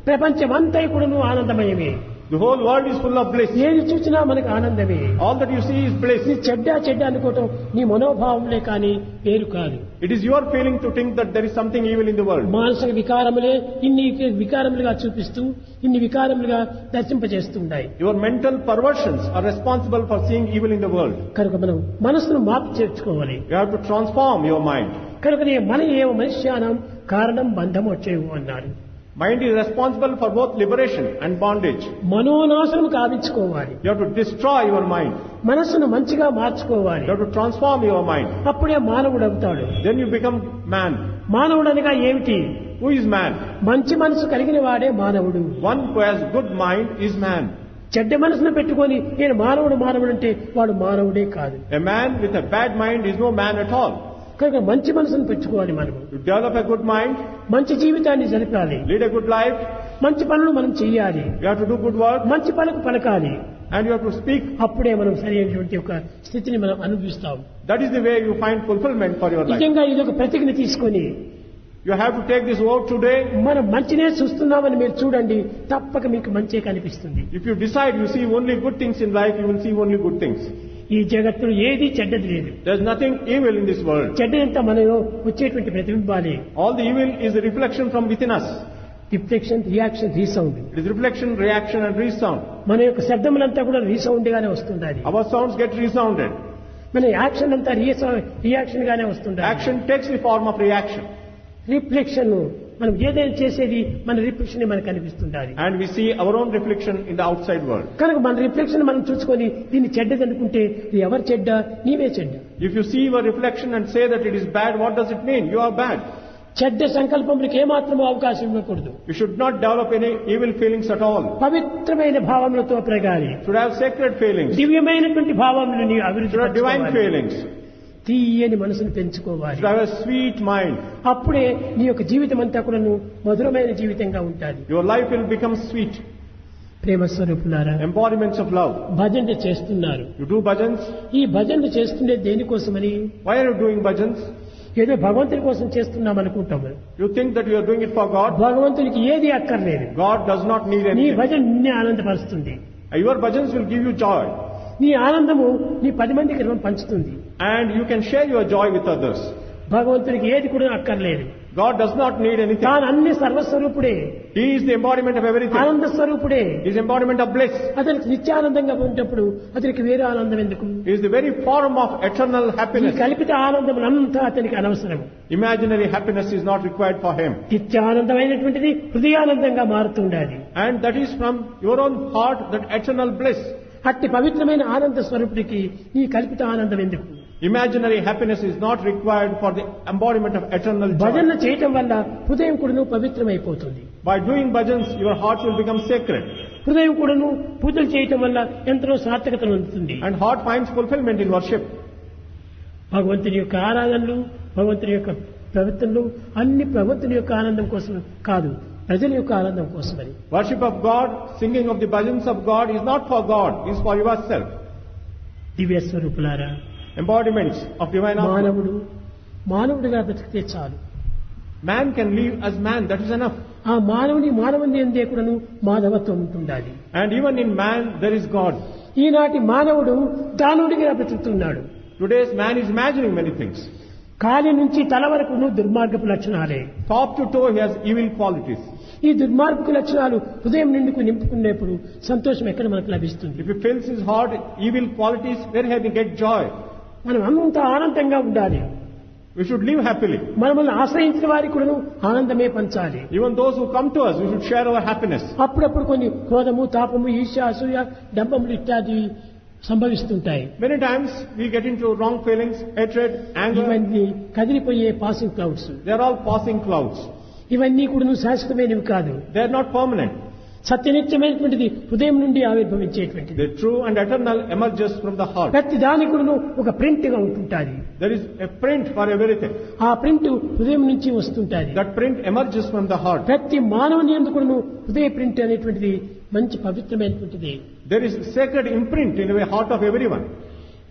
Speaker 1: ప్రపంచమంతా కూడాను ఆనందమయమే.
Speaker 2: The whole world is full of bliss.
Speaker 1: ఏది చూసినా మనకు ఆనందమే.
Speaker 2: All that you see is bliss.
Speaker 1: నీ చెడ్డ అనుకోవటం నీ మనోభావంలే కానీ వేరు కాదు.
Speaker 2: It is your feeling to think that there is something evil in the world.
Speaker 1: మానసిక వికారములే ఇన్ని వికారములుగా చూపిస్తూ ఇన్ని వికారములుగా దర్శింపజేస్తున్నాయి.
Speaker 2: Your mental perversions are responsible for seeing evil in the world.
Speaker 1: కనుక మనం మనసును మార్పు చేర్చుకోవాలి.
Speaker 2: You have to transform your mind.
Speaker 1: కనుక మన ఏవ మనుష్యానం కారణం బంధమొచ్చేవు అన్నారు.
Speaker 2: Mind is responsible for both liberation and bondage.
Speaker 1: మనోనాశనం కావించుకోవాలి.
Speaker 2: You have to destroy your mind.
Speaker 1: మనసును మంచిగా మార్చుకోవాలి.
Speaker 2: You have to transform your mind.
Speaker 1: అప్పుడే మానవుడు అవుతాడు.
Speaker 2: Then you become man.
Speaker 1: మానవుడు అనగా ఏమిటి?
Speaker 2: Who is man?
Speaker 1: మంచి మనసు కలిగిన వాడే మానవుడు.
Speaker 2: One who has good mind is man.
Speaker 1: చెడ్డ మనసును పెట్టుకొని నేను మానవుడు అంటే వాడు మానవుడే కాదు.
Speaker 2: A man with a bad mind is no man at all.
Speaker 1: కనుక మంచి మనసును పెట్టుకోవాలి. మనము
Speaker 2: You develop a good mind,
Speaker 1: మంచి జీవితాన్ని జరపాలి.
Speaker 2: lead a good life,
Speaker 1: మంచి పనులు మనం చెయ్యాలి.
Speaker 2: you have to do good work,
Speaker 1: మంచి పలకాలి.
Speaker 2: and you have to speak.
Speaker 1: అప్పుడే మనం సరైనటువంటి ఒక స్థితిని మనం అనుభవిస్తాం.
Speaker 2: That is the way you find fulfillment for your life.
Speaker 1: నిజంగా ఇది ఒక ప్రతిజ్ఞ తీసుకొని
Speaker 2: You have to take this vow today.
Speaker 1: మనం మంచినే చూస్తున్నామని మీరు చూడండి, తప్పక మీకు మంచే కనిపిస్తుంది.
Speaker 2: If you decide you see only good things in life, you will see only good things.
Speaker 1: ఈ జగత్తులో ఏది చెడ్డది లేదు.
Speaker 2: There is nothing evil in this world.
Speaker 1: చెడ్డదంతా మనలో వచ్చేటువంటి ప్రతిబింబాలే.
Speaker 2: All the evil is a reflection from within us.
Speaker 1: Reflection, reaction, resound.
Speaker 2: It is reflection, reaction and resound.
Speaker 1: మన యొక్క శబ్దములంతా కూడా రీసౌండ్ గానే వస్తుండాలి.
Speaker 2: Our sounds get resounded.
Speaker 1: మన యాక్షన్ అంతా రియాక్షన్ గానే వస్తుండాలి.
Speaker 2: Action takes the form of reaction.
Speaker 1: Reflection మనం ఏదైనా చేసేది మన రిఫ్లెక్షన్ మనకు కనిపిస్తుండాలి.
Speaker 2: And we see our own reflection in the outside world.
Speaker 1: కనుక మన రిఫ్లెక్షన్ మనం చూసుకొని దీన్ని చెడ్డది అనుకుంటే ఇది ఎవరు చెడ్డ? నీవే చెడ్డ.
Speaker 2: If you see your reflection and say that it is bad, what does it mean? You are bad.
Speaker 1: చెడ్డ సంకల్పములకు ఏమాత్రం అవకాశం ఇవ్వకూడదు.
Speaker 2: You should not develop any evil feelings at all.
Speaker 1: పవిత్రమైన భావములతో ప్రగాలి.
Speaker 2: You should have sacred feelings.
Speaker 1: దివ్యమైనటువంటి భావములు నీవు అభివృద్ధి
Speaker 2: You should have divine
Speaker 1: పరచుకోవాలి.
Speaker 2: feelings.
Speaker 1: తీయని మనసును
Speaker 2: You
Speaker 1: పెంచుకోవాలి.
Speaker 2: should have a sweet mind.
Speaker 1: అప్పుడే నీ యొక్క జీవితం అంతా కూడా మధురమైన జీవితంగా ఉంటుంది.
Speaker 2: Your life will become sweet.
Speaker 1: ప్రేమ స్వరూపులారా,
Speaker 2: Embodiments of love.
Speaker 1: భజన చేస్తున్నారు.
Speaker 2: You do bhajans.
Speaker 1: ఈ భజనలు చేస్తుండే దేనికోసమని?
Speaker 2: Why are you doing bhajans?
Speaker 1: ఏదో భగవంతుని కోసం చేస్తున్నాం అనుకుంటాము.
Speaker 2: You think that you are doing it for God.
Speaker 1: భగవంతునికి ఏది అక్కర్లేదు.
Speaker 2: God does not need
Speaker 1: నీ
Speaker 2: anything.
Speaker 1: భజన నిన్నే ఆనందపరుస్తుంది.
Speaker 2: Your bhajans will give you joy.
Speaker 1: నీ ఆనందము నీ 10 మందికి పంచుతుంది.
Speaker 2: And you can share your joy with others.
Speaker 1: భగవంతునికి ఏది కూడా అక్కర్లేదు.
Speaker 2: God does not need anything.
Speaker 1: తాను అన్ని సర్వస్వరూపుడే,
Speaker 2: He is the embodiment of everything.
Speaker 1: ఆనంద స్వరూపుడే.
Speaker 2: He is embodiment of bliss.
Speaker 1: అతనికి నిత్యానందంగా ఉన్నప్పుడు అతనికి వేరే ఆనందం ఎందుకు?
Speaker 2: He is the very form of eternal
Speaker 1: ఈ
Speaker 2: happiness.
Speaker 1: కల్పిత ఆనందం అంతా అతనికి అనవసరం.
Speaker 2: Imaginary happiness is not required for him.
Speaker 1: నిత్యానందమైనటువంటిది హృదయానందంగా మారుతుండాలి.
Speaker 2: And that is from your own heart, that eternal bliss.
Speaker 1: అట్టి పవిత్రమైన ఆనంద స్వరూపుడికి నీ కల్పిత ఆనందం ఎందుకు?
Speaker 2: Imaginary happiness is not required for the embodiment of eternal joy.
Speaker 1: భజన చేయటం వల్ల హృదయం కూడాను పవిత్రమైపోతుంది.
Speaker 2: By doing bhajans, your heart will become sacred.
Speaker 1: హృదయం కూడాను పూజలు చేయటం వల్ల ఎంతో సార్థకతను అందుతుంది.
Speaker 2: And heart finds fulfillment in worship.
Speaker 1: భగవంతుని యొక్క ఆరాధనలు, భగవంతుని యొక్క ప్రవర్తనలు అన్ని భగవంతుని యొక్క ఆనందం కోసం కాదు, ప్రజల యొక్క ఆనందం కోసమని.
Speaker 2: Worship of God, singing of the bhajans of God is not for God, it is for yourself.
Speaker 1: దివ్య స్వరూపులారా,
Speaker 2: Embodiments of divine outlook.
Speaker 1: మానవుడిగా బ్రతికితే చాలు.
Speaker 2: Man can live as man, that is enough.
Speaker 1: ఆ మానవుని ఎందే కూడాను మాధవత్వం ఉంటుండాలి.
Speaker 2: And even in man there is God.
Speaker 1: ఈనాటి మానవుడు దానుడిగా బ్రతుకుతున్నాడు.
Speaker 2: Today's man is imagining many things.
Speaker 1: కాలి నుంచి తల వరకు దుర్మార్గపు లక్షణాలే.
Speaker 2: Top to toe he has evil qualities.
Speaker 1: ఈ దుర్మార్గపు లక్షణాలు హృదయం నింపుకునేప్పుడు సంతోషం ఎక్కడ మనకు లభిస్తుంది?
Speaker 2: If he fills his heart evil qualities, where can he get joy?
Speaker 1: మనం అంత ఆనందంగా ఉండాలి.
Speaker 2: We should live happily.
Speaker 1: మనల్ని ఆశ్రయించిన వారికి కూడా ఆనందమే పంచాలి.
Speaker 2: Even those who come to us, we should share our happiness.
Speaker 1: అప్పుడప్పుడు కొన్ని క్రోధము, తాపము, ఈర్ష్య, అసూయ, డంబములు ఇత్యాది సంభవిస్తుంటాయి.
Speaker 2: Many times we get into wrong feelings, hatred, anger.
Speaker 1: ఇవన్నీ కదిలిపోయే passing clouds.
Speaker 2: They are all passing clouds.
Speaker 1: ఇవన్నీ కూడా శాశ్వతమైనవి కాదు.
Speaker 2: They are not permanent.
Speaker 1: సత్యనిత్యమైనటువంటిది హృదయం నుండి ఆవిర్భవించేటువంటిది.
Speaker 2: The true and eternal emerges from the heart.
Speaker 1: ప్రతి దానికి కూడా ఒక ప్రింట్ గా ఉంటుంటాది.
Speaker 2: There is a print for everything.
Speaker 1: ఆ ప్రింట్ హృదయం నుంచి వస్తుంటాది.
Speaker 2: That print emerges from the heart.
Speaker 1: ప్రతి మానవుని యందు కూడా హృదయ ప్రింట్ అనేటువంటిది మంచి పవిత్రమైనటువంటిది.
Speaker 2: There is sacred imprint in the heart of everyone.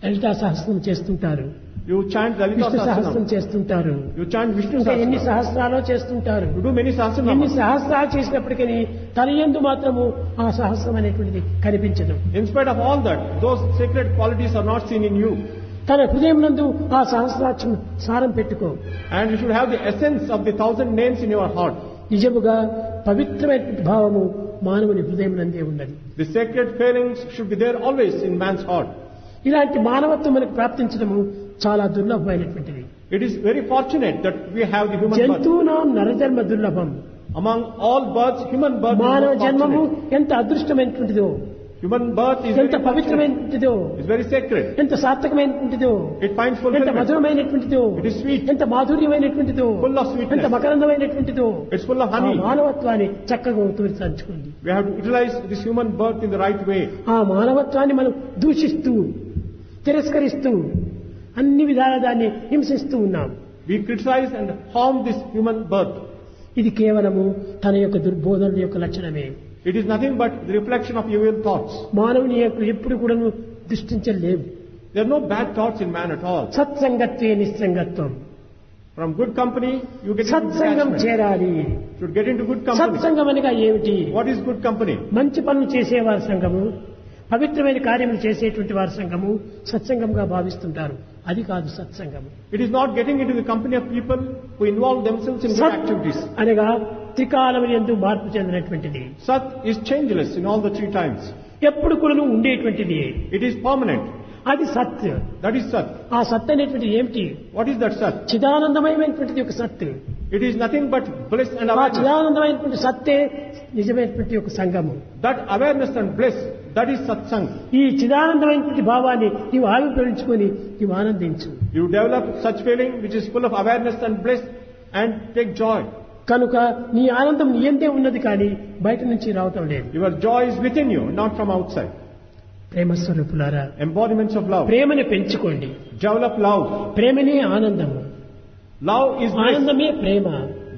Speaker 1: Lalitha సహస్రం చేస్తుంటారు,
Speaker 2: You chant Lalita
Speaker 1: విష్ణు సహస్రం
Speaker 2: Sahasranam.
Speaker 1: చేస్తుంటారు,
Speaker 2: You chant Vishnu
Speaker 1: ఇంకా ఎన్ని
Speaker 2: Sahasranam.
Speaker 1: సహస్రాలు చేస్తుంటారు.
Speaker 2: You do many
Speaker 1: ఎన్ని
Speaker 2: Sahasranams.
Speaker 1: సహస్రాలు చేసినప్పటికీ తన యందు మాత్రము ఆ సాహసం అనేటువంటిది కనిపించదు.
Speaker 2: In spite of all that, those sacred qualities are not seen in you.
Speaker 1: తన హృదయం నందు ఆ సహస్రాక్షం సారం పెట్టుకో.
Speaker 2: And you should have the essence of the 1,000 names in your heart.
Speaker 1: నిజముగా పవిత్రమైనటువంటి భావము మానవుని హృదయం నందే ఉన్నది.
Speaker 2: The sacred feelings should be there always in man's heart.
Speaker 1: ఇలాంటి మానవత్వం మనకు ప్రాప్తించడము చాలా దుర్లభమైనటువంటిది.
Speaker 2: It is very fortunate that we have the human birth.
Speaker 1: జంతువునాం నరజన్మ దుర్లభం.
Speaker 2: Among all births, human birth
Speaker 1: మానవ
Speaker 2: is
Speaker 1: జన్మము
Speaker 2: fortunate.
Speaker 1: ఎంత అదృష్టమైనటువంటిదో,
Speaker 2: Human birth is
Speaker 1: ఎంత
Speaker 2: very fortunate.
Speaker 1: పవిత్రమైనటువంటిదో,
Speaker 2: It's very sacred.
Speaker 1: ఎంత సార్థకమైనటువంటిదో,
Speaker 2: It finds
Speaker 1: ఎంత
Speaker 2: fulfillment.
Speaker 1: మధురమైనటువంటిదో,
Speaker 2: It is sweet.
Speaker 1: ఎంత మాధుర్యమైనటువంటిదో,
Speaker 2: Full of sweetness.
Speaker 1: ఎంత మకరందమైనటువంటిదో.
Speaker 2: It's full of
Speaker 1: ఆ
Speaker 2: honey.
Speaker 1: మానవత్వాన్ని చక్కగా ఉత్తరించుకోండి.
Speaker 2: We have to utilize this human birth in the right way.
Speaker 1: ఆ మానవత్వాన్ని మనం దూషిస్తూ, తిరస్కరిస్తూ, అన్ని విధాల దాన్ని హింసిస్తూ ఉన్నాం.
Speaker 2: We criticize and harm this human birth.
Speaker 1: ఇది కేవలము తన యొక్క దుర్బోధన యొక్క లక్షణమే.
Speaker 2: It is nothing but the reflection of evil thoughts.
Speaker 1: మానవుని యొక్క ఎప్పుడు కూడా దృష్టించలేవు.
Speaker 2: There are no bad thoughts in man at all.
Speaker 1: సత్సంగత్వే నిస్సంగత్వం.
Speaker 2: From good company, you get into
Speaker 1: సత్సంగం
Speaker 2: detachment.
Speaker 1: చేరాలి.
Speaker 2: Should get into good company.
Speaker 1: సత్సంగం అనగా ఏమిటి?
Speaker 2: What is good company?
Speaker 1: మంచి పనులు చేసేవారి సంఘము, పవిత్రమైన కార్యములు చేసేటువంటి వారి సంఘము సత్సంగంగా భావిస్తుంటారు. అది కాదు సత్సంగము.
Speaker 2: It is not getting into the company of people who involve themselves in good
Speaker 1: సత్
Speaker 2: activities.
Speaker 1: అనగా త్రికాలములందు మార్పు చెందినటువంటిది.
Speaker 2: Sat is changeless in all the 3 times.
Speaker 1: ఎప్పుడు కూడా ఉండేటువంటిది.
Speaker 2: It is permanent.
Speaker 1: అది సత్.
Speaker 2: That is Sat.
Speaker 1: ఆ సత్ అనేటువంటిది ఏమిటి?
Speaker 2: What is that Sat?
Speaker 1: చిదానందమయమైనటువంటిది ఒక సత్.
Speaker 2: It is nothing but bliss and
Speaker 1: ఆ
Speaker 2: awareness.
Speaker 1: చిదానందమైనటువంటి సత్తే నిజమైనటువంటి ఒక సంఘము.
Speaker 2: That awareness and bliss, that is Satsang.
Speaker 1: ఈ చిదానందమైనటువంటి భావాన్ని నీవు ఆవిర్భవించుకొని నీవు ఆనందించు.
Speaker 2: You develop such feeling which is full of awareness and bliss and take joy.
Speaker 1: కనుక నీ ఆనందం నీ యందే ఉన్నది కానీ బయట నుంచి రావటం లేదు.
Speaker 2: Your joy is within you, not from outside.
Speaker 1: ప్రేమ స్వరూపులారా,
Speaker 2: Embodiments of love.
Speaker 1: ప్రేమని పెంచుకోండి.
Speaker 2: Develop love.
Speaker 1: ప్రేమనే ఆనందము,
Speaker 2: Love is bliss.
Speaker 1: ఆనందమే ప్రేమ.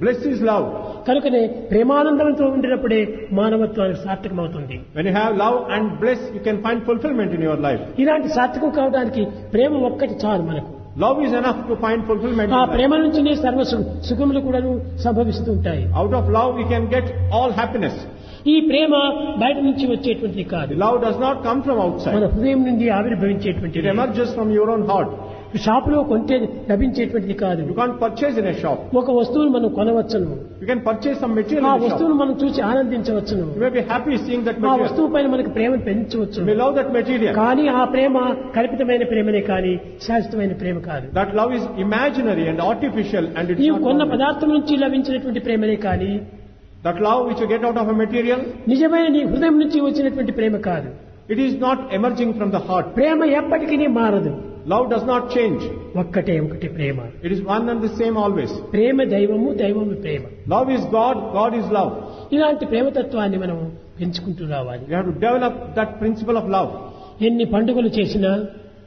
Speaker 2: Bliss is love.
Speaker 1: కనుకనే ప్రేమానందంతో ఉండినప్పుడే మానవత్వానికి సార్థకమవుతుంది.
Speaker 2: When you have love and bliss, you can find fulfillment in your life.
Speaker 1: ఇలాంటి సార్థకం కావడానికి ప్రేమ ఒక్కటి చాలు మనకు.
Speaker 2: Love is enough to find fulfillment in
Speaker 1: ఆ
Speaker 2: life.
Speaker 1: ప్రేమ నుంచినే సర్వ సుఖములు కూడా సంభవిస్తూ ఉంటాయి.
Speaker 2: Out of love, we can get all happiness.
Speaker 1: ఈ ప్రేమ బయట నుంచి వచ్చేటువంటిది కాదు.
Speaker 2: The love does not come from
Speaker 1: మన
Speaker 2: outside.
Speaker 1: హృదయం నుండి
Speaker 2: It
Speaker 1: ఆవిర్భవించేటువంటిది.
Speaker 2: emerges from your own heart.
Speaker 1: షాపులో కొంటే లభించేటువంటిది కాదు.
Speaker 2: You can't purchase in a shop.
Speaker 1: ఒక వస్తువును మనం కొనవచ్చును.
Speaker 2: You can purchase some material
Speaker 1: ఆ
Speaker 2: in a shop.
Speaker 1: వస్తువును మనం చూసి ఆనందించవచ్చును.
Speaker 2: You may be happy seeing that
Speaker 1: ఆ
Speaker 2: material.
Speaker 1: వస్తువు పైన మనకు ప్రేమను పెంచవచ్చు.
Speaker 2: You may love that material.
Speaker 1: కానీ ఆ ప్రేమ కల్పితమైన ప్రేమనే కానీ శాశ్వతమైన ప్రేమ కాదు.
Speaker 2: That love is imaginary and artificial and it's
Speaker 1: నీవు
Speaker 2: not
Speaker 1: కొన్న
Speaker 2: permanent.
Speaker 1: పదార్థం నుంచి లభించినటువంటి ప్రేమనే కానీ
Speaker 2: That love which you get out of a material,
Speaker 1: నిజమైన నీ హృదయం నుంచి వచ్చినటువంటి ప్రేమ కాదు.
Speaker 2: it is not emerging from the heart.
Speaker 1: ప్రేమ ఎప్పటికీ మారదు.
Speaker 2: Love does not change.
Speaker 1: ఒక్కటే ఒకటి ప్రేమ.
Speaker 2: It is one and the same always.
Speaker 1: ప్రేమ దైవము, దైవము ప్రేమ.
Speaker 2: Love is God, God is love.
Speaker 1: ఇలాంటి ప్రేమతత్వాన్ని మనం పెంచుకుంటూ రావాలి.
Speaker 2: We have to develop that principle of love.
Speaker 1: ఎన్ని పండుగలు చేసినా,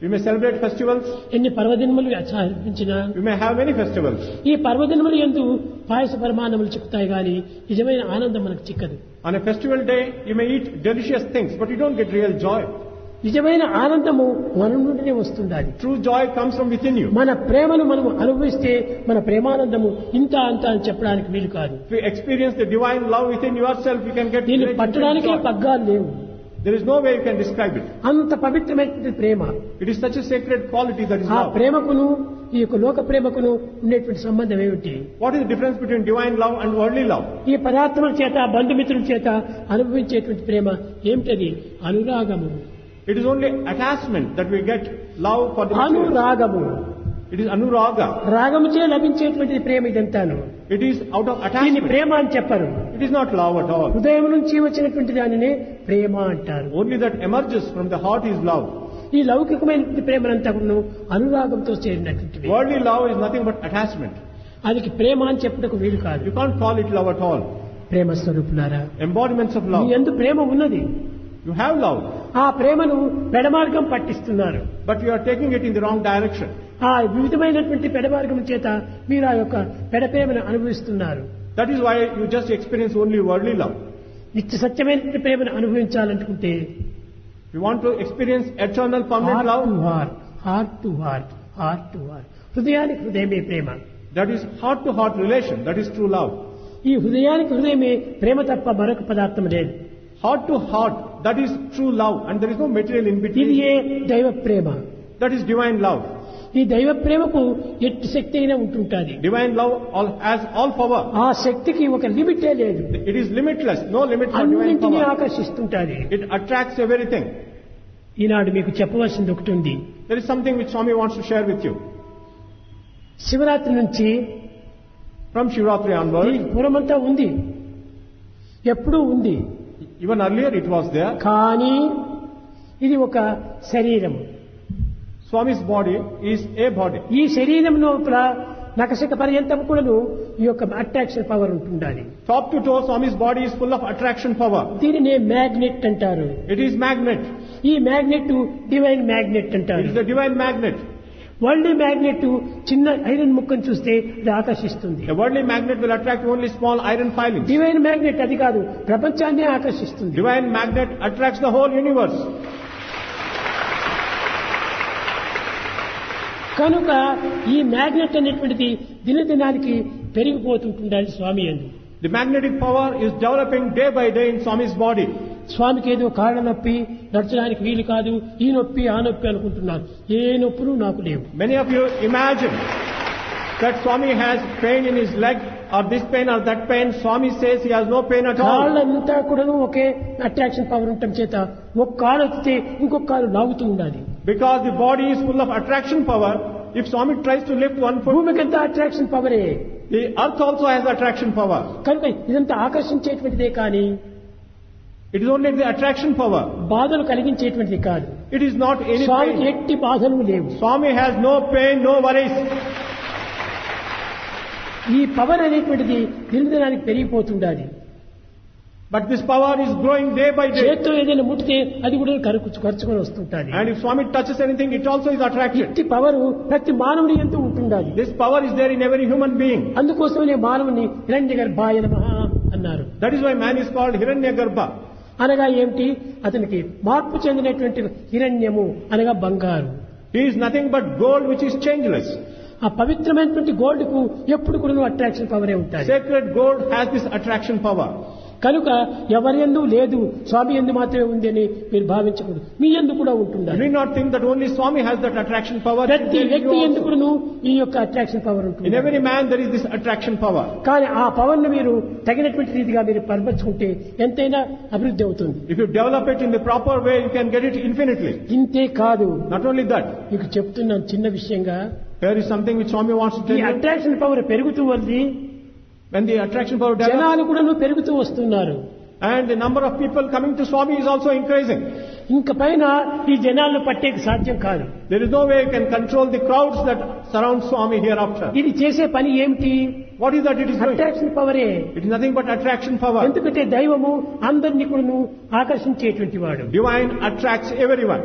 Speaker 2: We may celebrate festivals.
Speaker 1: ఎన్ని పర్వదినములు ఆచరించినా,
Speaker 2: We may have many festivals.
Speaker 1: ఈ పర్వదినములు యందు పాయస పరిమాణములు చిక్కుతాయి కానీ నిజమైన ఆనందం మనకు చిక్కదు.
Speaker 2: On a festival day, you may eat delicious things, but you don't get real joy.
Speaker 1: నిజమైన ఆనందము మన నుండినే వస్తుండాలి.
Speaker 2: True joy comes from within you.
Speaker 1: మన ప్రేమను మనం అనుభవిస్తే మన ప్రేమానందము ఇంత అంత అని చెప్పడానికి వీలు కాదు.
Speaker 2: If you experience the divine love within yourself, you can get
Speaker 1: దీన్ని
Speaker 2: great
Speaker 1: పట్టడానికే
Speaker 2: joy.
Speaker 1: పగ్గాలు లేవు.
Speaker 2: There is no way you can describe it.
Speaker 1: అంత పవిత్రమైన ప్రేమ.
Speaker 2: It is such a sacred quality that is
Speaker 1: ఆ
Speaker 2: love.
Speaker 1: ప్రేమకును ఈ యొక్క లోక ప్రేమకును ఉండేటువంటి సంబంధం ఏమిటి?
Speaker 2: What is the difference between divine love and worldly love?
Speaker 1: ఈ పదార్థముల చేత, బంధుమిత్రుల చేత అనుభవించేటువంటి ప్రేమ ఏమిటది? అనురాగము.
Speaker 2: It is only attachment that we get love for the material.
Speaker 1: అనురాగము.
Speaker 2: It is anuraga.
Speaker 1: రాగముచే లభించేటువంటి Prema ఇదంతాను.
Speaker 2: It is out of
Speaker 1: దీన్ని
Speaker 2: attachment.
Speaker 1: ప్రేమ అని చెప్పరు.
Speaker 2: It is not love at all.
Speaker 1: హృదయం నుంచి వచ్చినటువంటి దానినే ప్రేమ అంటారు.
Speaker 2: Only that emerges from the heart is love.
Speaker 1: ఈ లౌకికమైనటువంటి ప్రేమనంతా కూడా అనురాగంతో చేరినటువంటివి.
Speaker 2: Worldly love is nothing but attachment.
Speaker 1: అది ప్రేమ అని చెప్పుటకు వీలు కాదు.
Speaker 2: You can't call it love at all.
Speaker 1: ప్రేమ స్వరూపులారా,
Speaker 2: Embodiments of
Speaker 1: మీ
Speaker 2: love.
Speaker 1: యందు ప్రేమ ఉన్నది.
Speaker 2: You have love,
Speaker 1: ఆ ప్రేమను పెడమార్గం పట్టిస్తున్నారు.
Speaker 2: but you are taking it in the wrong direction.
Speaker 1: ఆ వివిధమైనటువంటి పెడమార్గం చేత మీరు ఆ యొక్క పెడప్రేమను అనుభవిస్తున్నారు.
Speaker 2: That is why you just experience only worldly love.
Speaker 1: నిత్య సత్యమైనటువంటి ప్రేమను అనుభవించాలనుకుంటే
Speaker 2: If you want to experience eternal permanent love,
Speaker 1: heart to heart, heart to heart, హృదయానికి హృదయమే ప్రేమ.
Speaker 2: that is heart-to-heart relation. That is true love.
Speaker 1: ఈ హృదయానికి హృదయమే ప్రేమ తప్ప మరొక పదార్థం లేదు.
Speaker 2: Heart to heart, that is true love, and there is no material in
Speaker 1: ఇది
Speaker 2: between.
Speaker 1: ఏ దైవ ప్రేమ.
Speaker 2: That is divine love.
Speaker 1: ఈ దైవ ప్రేమకు ఎట్టి శక్తి అయినా ఉంటుంటుంది.
Speaker 2: Divine love has all power.
Speaker 1: ఆ శక్తికి ఒక లిమిటే లేదు.
Speaker 2: It is limitless, no limit for divine
Speaker 1: అన్నింటినీ
Speaker 2: power.
Speaker 1: ఆకర్షిస్తుంటుంది.
Speaker 2: It attracts everything.
Speaker 1: ఈనాడు మీకు చెప్పవలసింది ఒకటి ఉంది.
Speaker 2: There is something which Swami wants to share with you.
Speaker 1: Shivaratri నుంచి
Speaker 2: From Shivratri
Speaker 1: ఈ
Speaker 2: onward,
Speaker 1: పూర్వమంతా ఉంది, ఎప్పుడూ ఉంది.
Speaker 2: even earlier it was there.
Speaker 1: కానీ ఇది ఒక శరీరం.
Speaker 2: Swami's body is a body.
Speaker 1: ఈ శరీరం లోపల నకశక పర్యంతం కూడాను ఈ యొక్క అట్రాక్షన్ పవర్ ఉంటుండాలి.
Speaker 2: Top to toe, Swami's body is full of attraction power.
Speaker 1: దీనినే మ్యాగ్నెట్ అంటారు.
Speaker 2: It is magnet.
Speaker 1: ఈ మ్యాగ్నెట్ డివైన్ మ్యాగ్నెట్
Speaker 2: It
Speaker 1: అంటారు.
Speaker 2: is the divine magnet.
Speaker 1: World magnet చిన్న ఐరన్ ముక్కను చూస్తే అది ఆకర్షిస్తుంది.
Speaker 2: A worldly magnet will attract only small iron filings.
Speaker 1: Divine magnet అది కాదు, ప్రపంచాన్నే ఆకర్షిస్తుంది.
Speaker 2: Divine magnet attracts the whole universe.
Speaker 1: కనుక ఈ మ్యాగ్నెట్ అనేటువంటిది దినదినానికి పెరిగిపోతుంటుండాలి స్వామి అందు.
Speaker 2: The magnetic power is developing day by day in Swami's body.
Speaker 1: స్వామికి ఏదో కాళ్ళ నొప్పి, నడచడానికి వీలు కాదు, ఈ నొప్పి ఆ నొప్పి అనుకుంటున్నారు. ఏ నొప్పులు నాకు లేవు.
Speaker 2: Many of you imagine that Swami has pain in his leg or this pain or that pain. Swami says he has no pain at all.
Speaker 1: కాళ్ళంతా కూడా ఒకే అట్రాక్షన్ పవర్ ఉండటం చేత ఒక కాలు ఎత్తితే ఇంకొక కాలు లాగుతూ ఉండాలి.
Speaker 2: Because the body is full of attraction power, if Swami tries to lift one foot,
Speaker 1: భూమికంతా అట్రాక్షన్ పవరే.
Speaker 2: the earth also has attraction power.
Speaker 1: కనుక ఇదంతా ఆకర్షించేటువంటిదే కానీ
Speaker 2: It is only the attraction power.
Speaker 1: బాధలు కలిగించేటువంటిది కాదు.
Speaker 2: It is not any
Speaker 1: స్వామికి
Speaker 2: pain.
Speaker 1: ఎట్టి బాధలు లేవు.
Speaker 2: Swami has no pain, no worries.
Speaker 1: ఈ పవర్ అనేటువంటిది దినదినానికి పెరిగిపోతుండాలి.
Speaker 2: But this power is growing day by day.
Speaker 1: చేత్తో ఏదైనా ముట్టితే అది కూడా ఖర్చుకొని వస్తుంటాది.
Speaker 2: And if Swami touches anything, it also is attracted.
Speaker 1: ఇట్టి పవర్ ప్రతి మానవుని ఎందు ఉంటుండాలి.
Speaker 2: This power is there in every human being.
Speaker 1: అందుకోసమే మానవుని హిరణ్యగర్భాయ నమః అన్నారు.
Speaker 2: That is why man is called Hiranyagarbha.
Speaker 1: అనగా ఏమిటి? అతనికి మార్పు చెందినటువంటి హిరణ్యము అనగా బంగారు.
Speaker 2: He is nothing but gold which is changeless.
Speaker 1: ఆ పవిత్రమైనటువంటి గోల్డ్ కు ఎప్పుడు కూడా అట్రాక్షన్ పవరే ఉంటుంది.
Speaker 2: Sacred gold has this attraction power.
Speaker 1: కనుక ఎవరి యందు లేదు, స్వామి యందు మాత్రమే ఉంది అని మీరు భావించకూడదు. మీ యందు కూడా
Speaker 2: You
Speaker 1: ఉంటుండాలి.
Speaker 2: need not think that only Swami has that attraction power.
Speaker 1: ప్రతి
Speaker 2: In
Speaker 1: వ్యక్తి
Speaker 2: you
Speaker 1: యందు
Speaker 2: also.
Speaker 1: కూడాను ఈ యొక్క అట్రాక్షన్ పవర్ ఉంటుంది.
Speaker 2: In every man there is this attraction power.
Speaker 1: కానీ ఆ పవర్ ను మీరు తగినటువంటి రీతిగా మీరు పరిపరుచుకుంటే ఎంతైనా అభివృద్ధి అవుతుంది.
Speaker 2: If you develop it in the proper way, you can get it infinitely.
Speaker 1: ఇంతే కాదు,
Speaker 2: Not only that,
Speaker 1: మీకు చెప్తున్నాను చిన్న విషయంగా,
Speaker 2: here is something which Swami wants to
Speaker 1: ఈ
Speaker 2: tell you.
Speaker 1: అట్రాక్షన్ పవర్ పెరుగుతూ Valli
Speaker 2: When the attraction power develops,
Speaker 1: జనాలు కూడా పెరుగుతూ వస్తున్నారు.
Speaker 2: and the number of people coming to Swami is also increasing.
Speaker 1: ఇంక పైన ఈ జనాలను పట్టేకి సాధ్యం కాదు.
Speaker 2: There is no way you can control the crowds that surround Swami hereafter.
Speaker 1: ఇది చేసే పని ఏమిటి?
Speaker 2: What is that it is doing?
Speaker 1: Attraction పవరే.
Speaker 2: It is nothing but attraction power.
Speaker 1: ఎందుకంటే దైవము అందరినీ కూడా ఆకర్షించేటువంటి వాడు.
Speaker 2: Divine attracts everyone.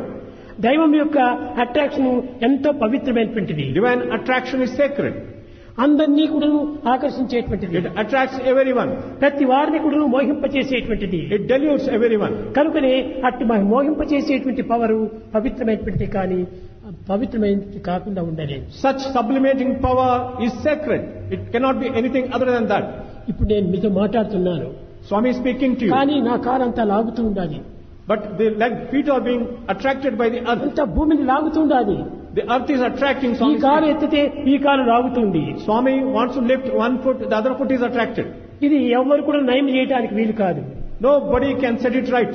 Speaker 1: దైవం యొక్క అట్రాక్షన్ ఎంతో పవిత్రమైనటువంటిది.
Speaker 2: Divine attraction is sacred.
Speaker 1: అందరినీ కూడా ఆకర్షించేటువంటిది.
Speaker 2: It attracts everyone.
Speaker 1: ప్రతి వారిని కూడా మోహింపచేసేటువంటిది.
Speaker 2: It dilutes everyone.
Speaker 1: కనుకనే అట్టి మోహింపచేసేటువంటి పవరు పవిత్రమైనటువంటిది కానీ పవిత్రమైనది కాకుండా ఉండలేదు.
Speaker 2: Such sublimating power is sacred. It cannot be anything other than that.
Speaker 1: ఇప్పుడు నేను మీతో మాట్లాడుతున్నాను,
Speaker 2: Swami is speaking to you.
Speaker 1: కానీ నా కారంతా లాగుతూ ఉండాలి.
Speaker 2: But the feet are being attracted by the earth.
Speaker 1: అంతా భూమిని లాగుతూ ఉండాలి.
Speaker 2: The earth is attracting
Speaker 1: ఈ
Speaker 2: Swami's
Speaker 1: కారు
Speaker 2: feet.
Speaker 1: ఎత్తితే ఈ కారు లాగుతుంది.
Speaker 2: Swami wants to lift one foot, the other foot is attracted.
Speaker 1: ఇది ఎవరు కూడా నయం చేయడానికి వీలు కాదు.
Speaker 2: Nobody can set it right.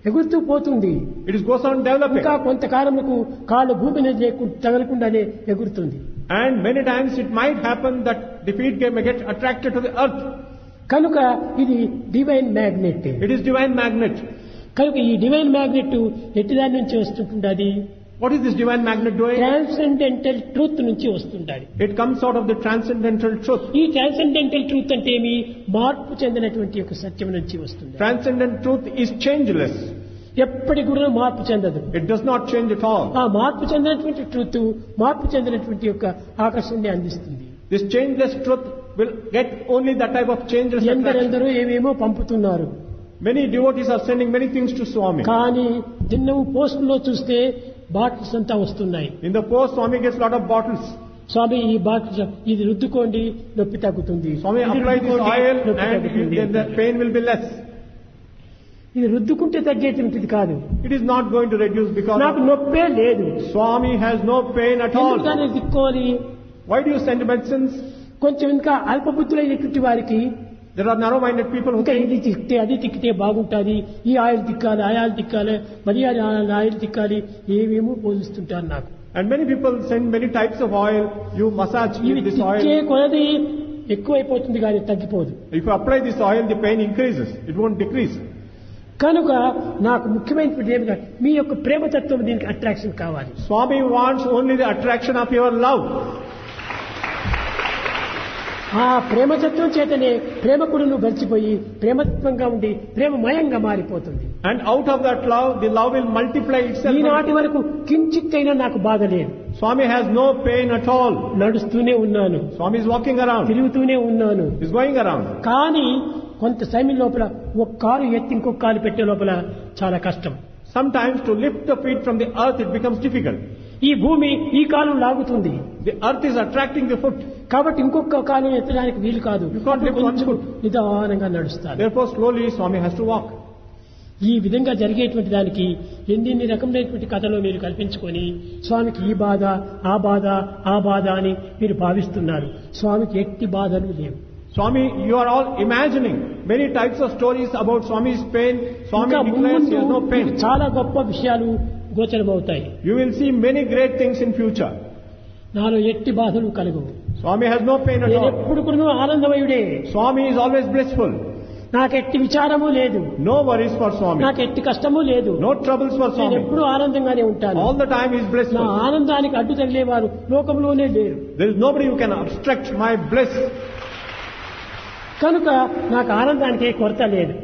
Speaker 1: ఎగురుతూ పోతుంది.
Speaker 2: It goes on developing.
Speaker 1: ఇంకా కొంతకాలంకు కాళ్ళు భూమిని తగలకుండానే ఎగురుతుంది.
Speaker 2: And many times it might happen that the feet may get attracted to the earth.
Speaker 1: కనుక ఇది divine magnet.
Speaker 2: It is divine magnet.
Speaker 1: కనుక ఈ డివైన్ మ్యాగ్నెట్ ఎట్టి దాని నుంచి వస్తుంటుంది?
Speaker 2: What is this divine magnet doing?
Speaker 1: Transcendental truth నుంచి వస్తుంటాయి.
Speaker 2: It comes out of the transcendental truth.
Speaker 1: ఈ ట్రాన్సెండెంటల్ ట్రూత్ అంటే ఏమి? మార్పు చెందినటువంటి ఒక సత్యం నుంచి వస్తుంది.
Speaker 2: Transcendent truth is changeless.
Speaker 1: ఎప్పటి కూడా మార్పు చెందదు.
Speaker 2: It does not change at all.
Speaker 1: ఆ మార్పు చెందినటువంటి ట్రూత్ మార్పు చెందినటువంటి యొక్క ఆకర్షణని అందిస్తుంది.
Speaker 2: This changeless truth will get only that type of changeless attraction.
Speaker 1: ఎందరెందరూ ఏమేమో పంపుతున్నారు.
Speaker 2: Many devotees are sending many things to Swami.
Speaker 1: కానీ దిన్నము పోస్టులో చూస్తే బాటిల్స్ అంతా వస్తున్నాయి.
Speaker 2: In the post, Swami gets a lot of bottles.
Speaker 1: స్వామి ఈ బాక్స్ ఇది రుద్దుకోండి నొప్పి తగ్గుతుంది,
Speaker 2: Swami,
Speaker 1: ఇది
Speaker 2: apply this
Speaker 1: రుద్దుకోండి,
Speaker 2: oil
Speaker 1: నొప్పి
Speaker 2: and
Speaker 1: తగ్గుతుంది.
Speaker 2: then the pain will be less.
Speaker 1: ఇది రుద్దుకుంటే తగ్గేటువంటిది కాదు.
Speaker 2: It is not going to reduce because
Speaker 1: నాకు నొప్పే లేదు,
Speaker 2: Swami has no pain at all.
Speaker 1: ఎందుకు దాన్ని దిక్కోవాలి?
Speaker 2: Why do you send medicines?
Speaker 1: కొంచెం ఇంకా అల్పబుద్ధులైనటువంటి వారికి
Speaker 2: There are narrow-minded people who
Speaker 1: ఇంకా
Speaker 2: think
Speaker 1: ఇది తిక్కితే అది తిక్కితే బాగుంటుంది, ఈ ఆయిల్ తిక్కాలి, ఆ ఆయిల్ తిక్కాలి, మరి ఆ ఆయిల్ తిక్కాలి, ఏమేమో బోధిస్తుంటారు నాకు.
Speaker 2: and many people send many types of oil. You massage
Speaker 1: ఇవి
Speaker 2: with this
Speaker 1: తిక్కే
Speaker 2: oil.
Speaker 1: కొలది ఎక్కువైపోతుంది కానీ తగ్గిపోదు.
Speaker 2: If you apply this oil, the pain increases. It won't decrease.
Speaker 1: కనుక నాకు ముఖ్యమైనటువంటి ఏమిటంటే మీ యొక్క ప్రేమతత్వం దీనికి అట్రాక్షన్ కావాలి.
Speaker 2: Swami wants only the attraction of your love.
Speaker 1: ఆ ప్రేమతత్వం చేతనే ప్రేమకుడును గడిచిపోయి ప్రేమతత్వంగా ఉండి ప్రేమమయంగా మారిపోతుంది.
Speaker 2: And out of that love, the love will multiply itself.
Speaker 1: ఈనాటి వరకు కించిత్తైనా నాకు బాధ లేదు.
Speaker 2: Swami has no pain at all.
Speaker 1: నడుస్తూనే ఉన్నాను,
Speaker 2: Swami is walking around.
Speaker 1: తిరుగుతూనే ఉన్నాను.
Speaker 2: He's going around.
Speaker 1: కానీ కొంత సమయం లోపల ఒక కాలు ఎత్తి ఇంకొక కాలు పెట్టే లోపల చాలా కష్టం.
Speaker 2: Sometimes to lift the feet from the earth, it becomes difficult.
Speaker 1: ఈ భూమి ఈ కాలు లాగుతుంది
Speaker 2: The earth is attracting the foot.
Speaker 1: కాబట్టి ఇంకొక కాలు ఎత్తడానికి వీలు కాదు.
Speaker 2: You can't lift one
Speaker 1: కొంచెం
Speaker 2: foot.
Speaker 1: నిదానంగా నడుస్తాను.
Speaker 2: Therefore, slowly Swami has to walk.
Speaker 1: ఈ విధంగా జరిగేటువంటి దానికి ఎన్ని రకములైనటువంటి కథలో మీరు కల్పించుకొని స్వామికి ఈ బాధ ఆ బాధ ఆ బాధ అని మీరు భావిస్తున్నారు. స్వామికి ఎట్టి బాధలు లేవు.
Speaker 2: Swami, you are all imagining many types of stories about Swami's pain. Swami
Speaker 1: ఇంకా
Speaker 2: declares he has no
Speaker 1: ముందు
Speaker 2: pain.
Speaker 1: చాలా గొప్ప విషయాలు గోచరమవుతాయి.
Speaker 2: You will see many great things in future.
Speaker 1: నాలో ఎట్టి బాధలు కలగవు.
Speaker 2: Swami has no pain at
Speaker 1: నేను
Speaker 2: all.
Speaker 1: ఎప్పుడు కూడా ఆనందమయుడే.
Speaker 2: Swami is always blissful.
Speaker 1: నాకు ఎట్టి విచారము లేదు,
Speaker 2: No worries for Swami.
Speaker 1: నాకు ఎట్టి కష్టము లేదు.
Speaker 2: No troubles for
Speaker 1: నేను
Speaker 2: Swami.
Speaker 1: ఎప్పుడు ఆనందంగానే ఉంటాను.
Speaker 2: All the time he is
Speaker 1: నా
Speaker 2: blissful.
Speaker 1: ఆనందానికి అడ్డు తగిలేవారు లోకంలోనే లేరు.
Speaker 2: There is nobody who can obstruct my bliss.
Speaker 1: కనుక నాకు ఆనందానికి ఏ కొరత లేదు.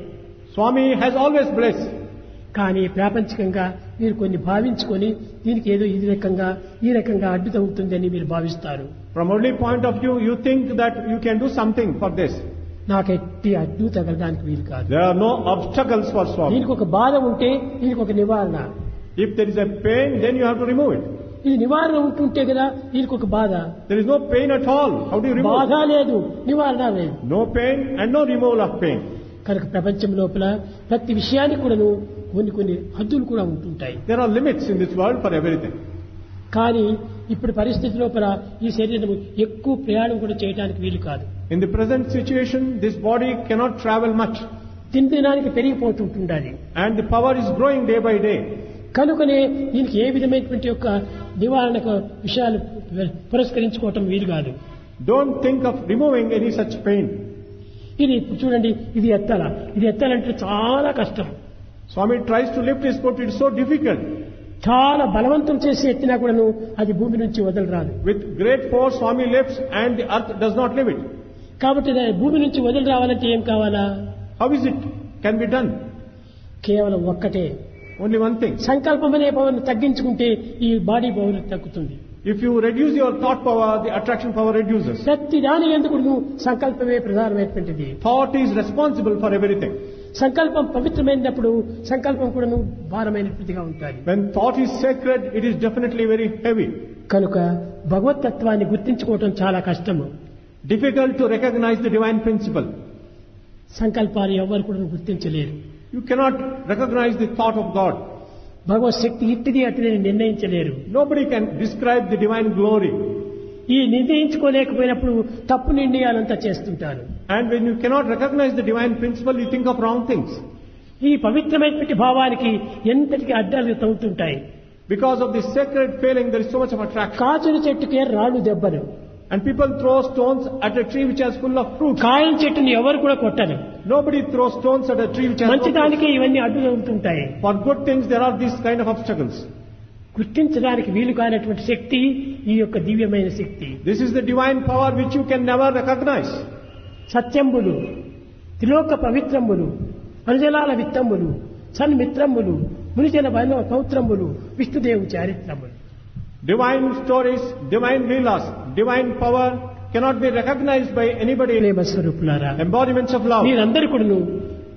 Speaker 2: Swami has always bliss.
Speaker 1: కానీ ప్రాపంచికంగా మీరు కొన్ని భావించుకొని దీనికి ఏదో ఈ రకంగా అడ్డు తగ్గుతుందని మీరు భావిస్తారు.
Speaker 2: From worldly point of view, you think that you can do something for this.
Speaker 1: నాకు ఎట్టి అడ్డు తగలడానికి వీలు కాదు.
Speaker 2: There are no obstacles for Swami.
Speaker 1: దీనికి ఒక బాధ ఉంటే దీనికి ఒక నివారణ.
Speaker 2: If there is a pain, then you have to remove it.
Speaker 1: ఇది నివారణ ఉంటుంటే కదా దీనికి ఒక బాధ.
Speaker 2: There is no pain at all. How do you remove
Speaker 1: బాధ
Speaker 2: it?
Speaker 1: లేదు, నివారణ లేదు.
Speaker 2: No pain and no removal of pain.
Speaker 1: కనుక ప్రపంచం లోపల ప్రతి విషయానికి కూడాను కొన్ని హద్దులు కూడా ఉంటుంటాయి.
Speaker 2: There are limits in this world for everything.
Speaker 1: కానీ ఇప్పుడు పరిస్థితి లోపల ఈ శరీరం ఎక్కువ ప్రయాణం కూడా చేయడానికి వీలు కాదు.
Speaker 2: In the present situation, this body cannot travel much.
Speaker 1: దినదినానికి పెరిగిపోతుంటుండాలి.
Speaker 2: And the power is growing day by day.
Speaker 1: కనుకనే దీనికి ఏ విధమైనటువంటి యొక్క నివారణకు విషయాలు పురస్కరించుకోవటం వీలు కాదు.
Speaker 2: Don't think of removing any such pain.
Speaker 1: ఇది ఇప్పుడు చూడండి, ఇది ఎత్తాలంటే చాలా కష్టం.
Speaker 2: Swami tries to lift his foot. It is so difficult.
Speaker 1: చాలా బలవంతం చేసి ఎత్తినా కూడాను అది భూమి నుంచి వదలరాదు.
Speaker 2: With great force, Swami lifts and the earth does not leave it.
Speaker 1: కాబట్టి భూమి నుంచి వదిలి రావాలంటే ఏం కావాలా?
Speaker 2: How is it can be done?
Speaker 1: కేవలం ఒక్కటే,
Speaker 2: Only one thing.
Speaker 1: సంకల్పం అనే పవర్ని తగ్గించుకుంటే ఈ బాడీ పవర్ తగ్గుతుంది.
Speaker 2: If you reduce your thought power, the attraction power reduces.
Speaker 1: ప్రతి దాని ఎందుకు సంకల్పమే ప్రధానమైనటువంటిది.
Speaker 2: Thought is responsible for everything.
Speaker 1: సంకల్పం పవిత్రమైనప్పుడు సంకల్పం కూడా భారమైనటువంటిదిగా ఉంటుంది.
Speaker 2: When thought is sacred, it is definitely very heavy.
Speaker 1: కనుక భగవతత్వాన్ని గుర్తించుకోవటం చాలా కష్టము.
Speaker 2: Difficult to recognize the divine principle.
Speaker 1: సంకల్పాలు ఎవరు కూడా గుర్తించలేరు.
Speaker 2: You cannot recognize the thought of God.
Speaker 1: Bhagwat Shakti ఇట్టిది అట్టిది నిర్ణయించలేరు.
Speaker 2: Nobody can describe the divine glory.
Speaker 1: ఈ నిర్ణయించుకోలేకపోయినప్పుడు తప్పు నిర్ణయాలంతా చేస్తుంటారు.
Speaker 2: And when you cannot recognize the divine principle, you think of wrong things.
Speaker 1: ఈ పవిత్రమైనటువంటి భావానికి ఎంతటికి అడ్డాలు తగ్గుతుంటాయి.
Speaker 2: Because of this sacred feeling, there is so much of attraction.
Speaker 1: కాచుల చెట్టుకే రాళ్ళు దెబ్బలు.
Speaker 2: And people throw stones at a tree which is full of fruit.
Speaker 1: కాయల చెట్టుని ఎవరు కూడా కొట్టరు.
Speaker 2: Nobody throws stones at a tree which has no
Speaker 1: మంచి
Speaker 2: fruit.
Speaker 1: దానికి ఇవన్నీ అడ్డు తగ్గుతుంటాయి.
Speaker 2: For good things, there are these kind of obstacles.
Speaker 1: గుర్తించడానికి వీలు కానటువంటి శక్తి ఈ యొక్క దివ్యమైన శక్తి.
Speaker 2: This is the divine power which you can never recognize.
Speaker 1: సత్యంబులు, త్రిలోక పవిత్రంబులు, అనుజలాల విత్తంబులు, సన్మిత్రంబులు, మునిజన పౌత్రంబులు, విష్ణుదేవు చారిత్రములు.
Speaker 2: Divine stories, divine leelas, divine power cannot be recognized by anybody.
Speaker 1: ప్రేమ స్వరూపులారా,
Speaker 2: Embodiments of love.
Speaker 1: మీరందరూ కూడా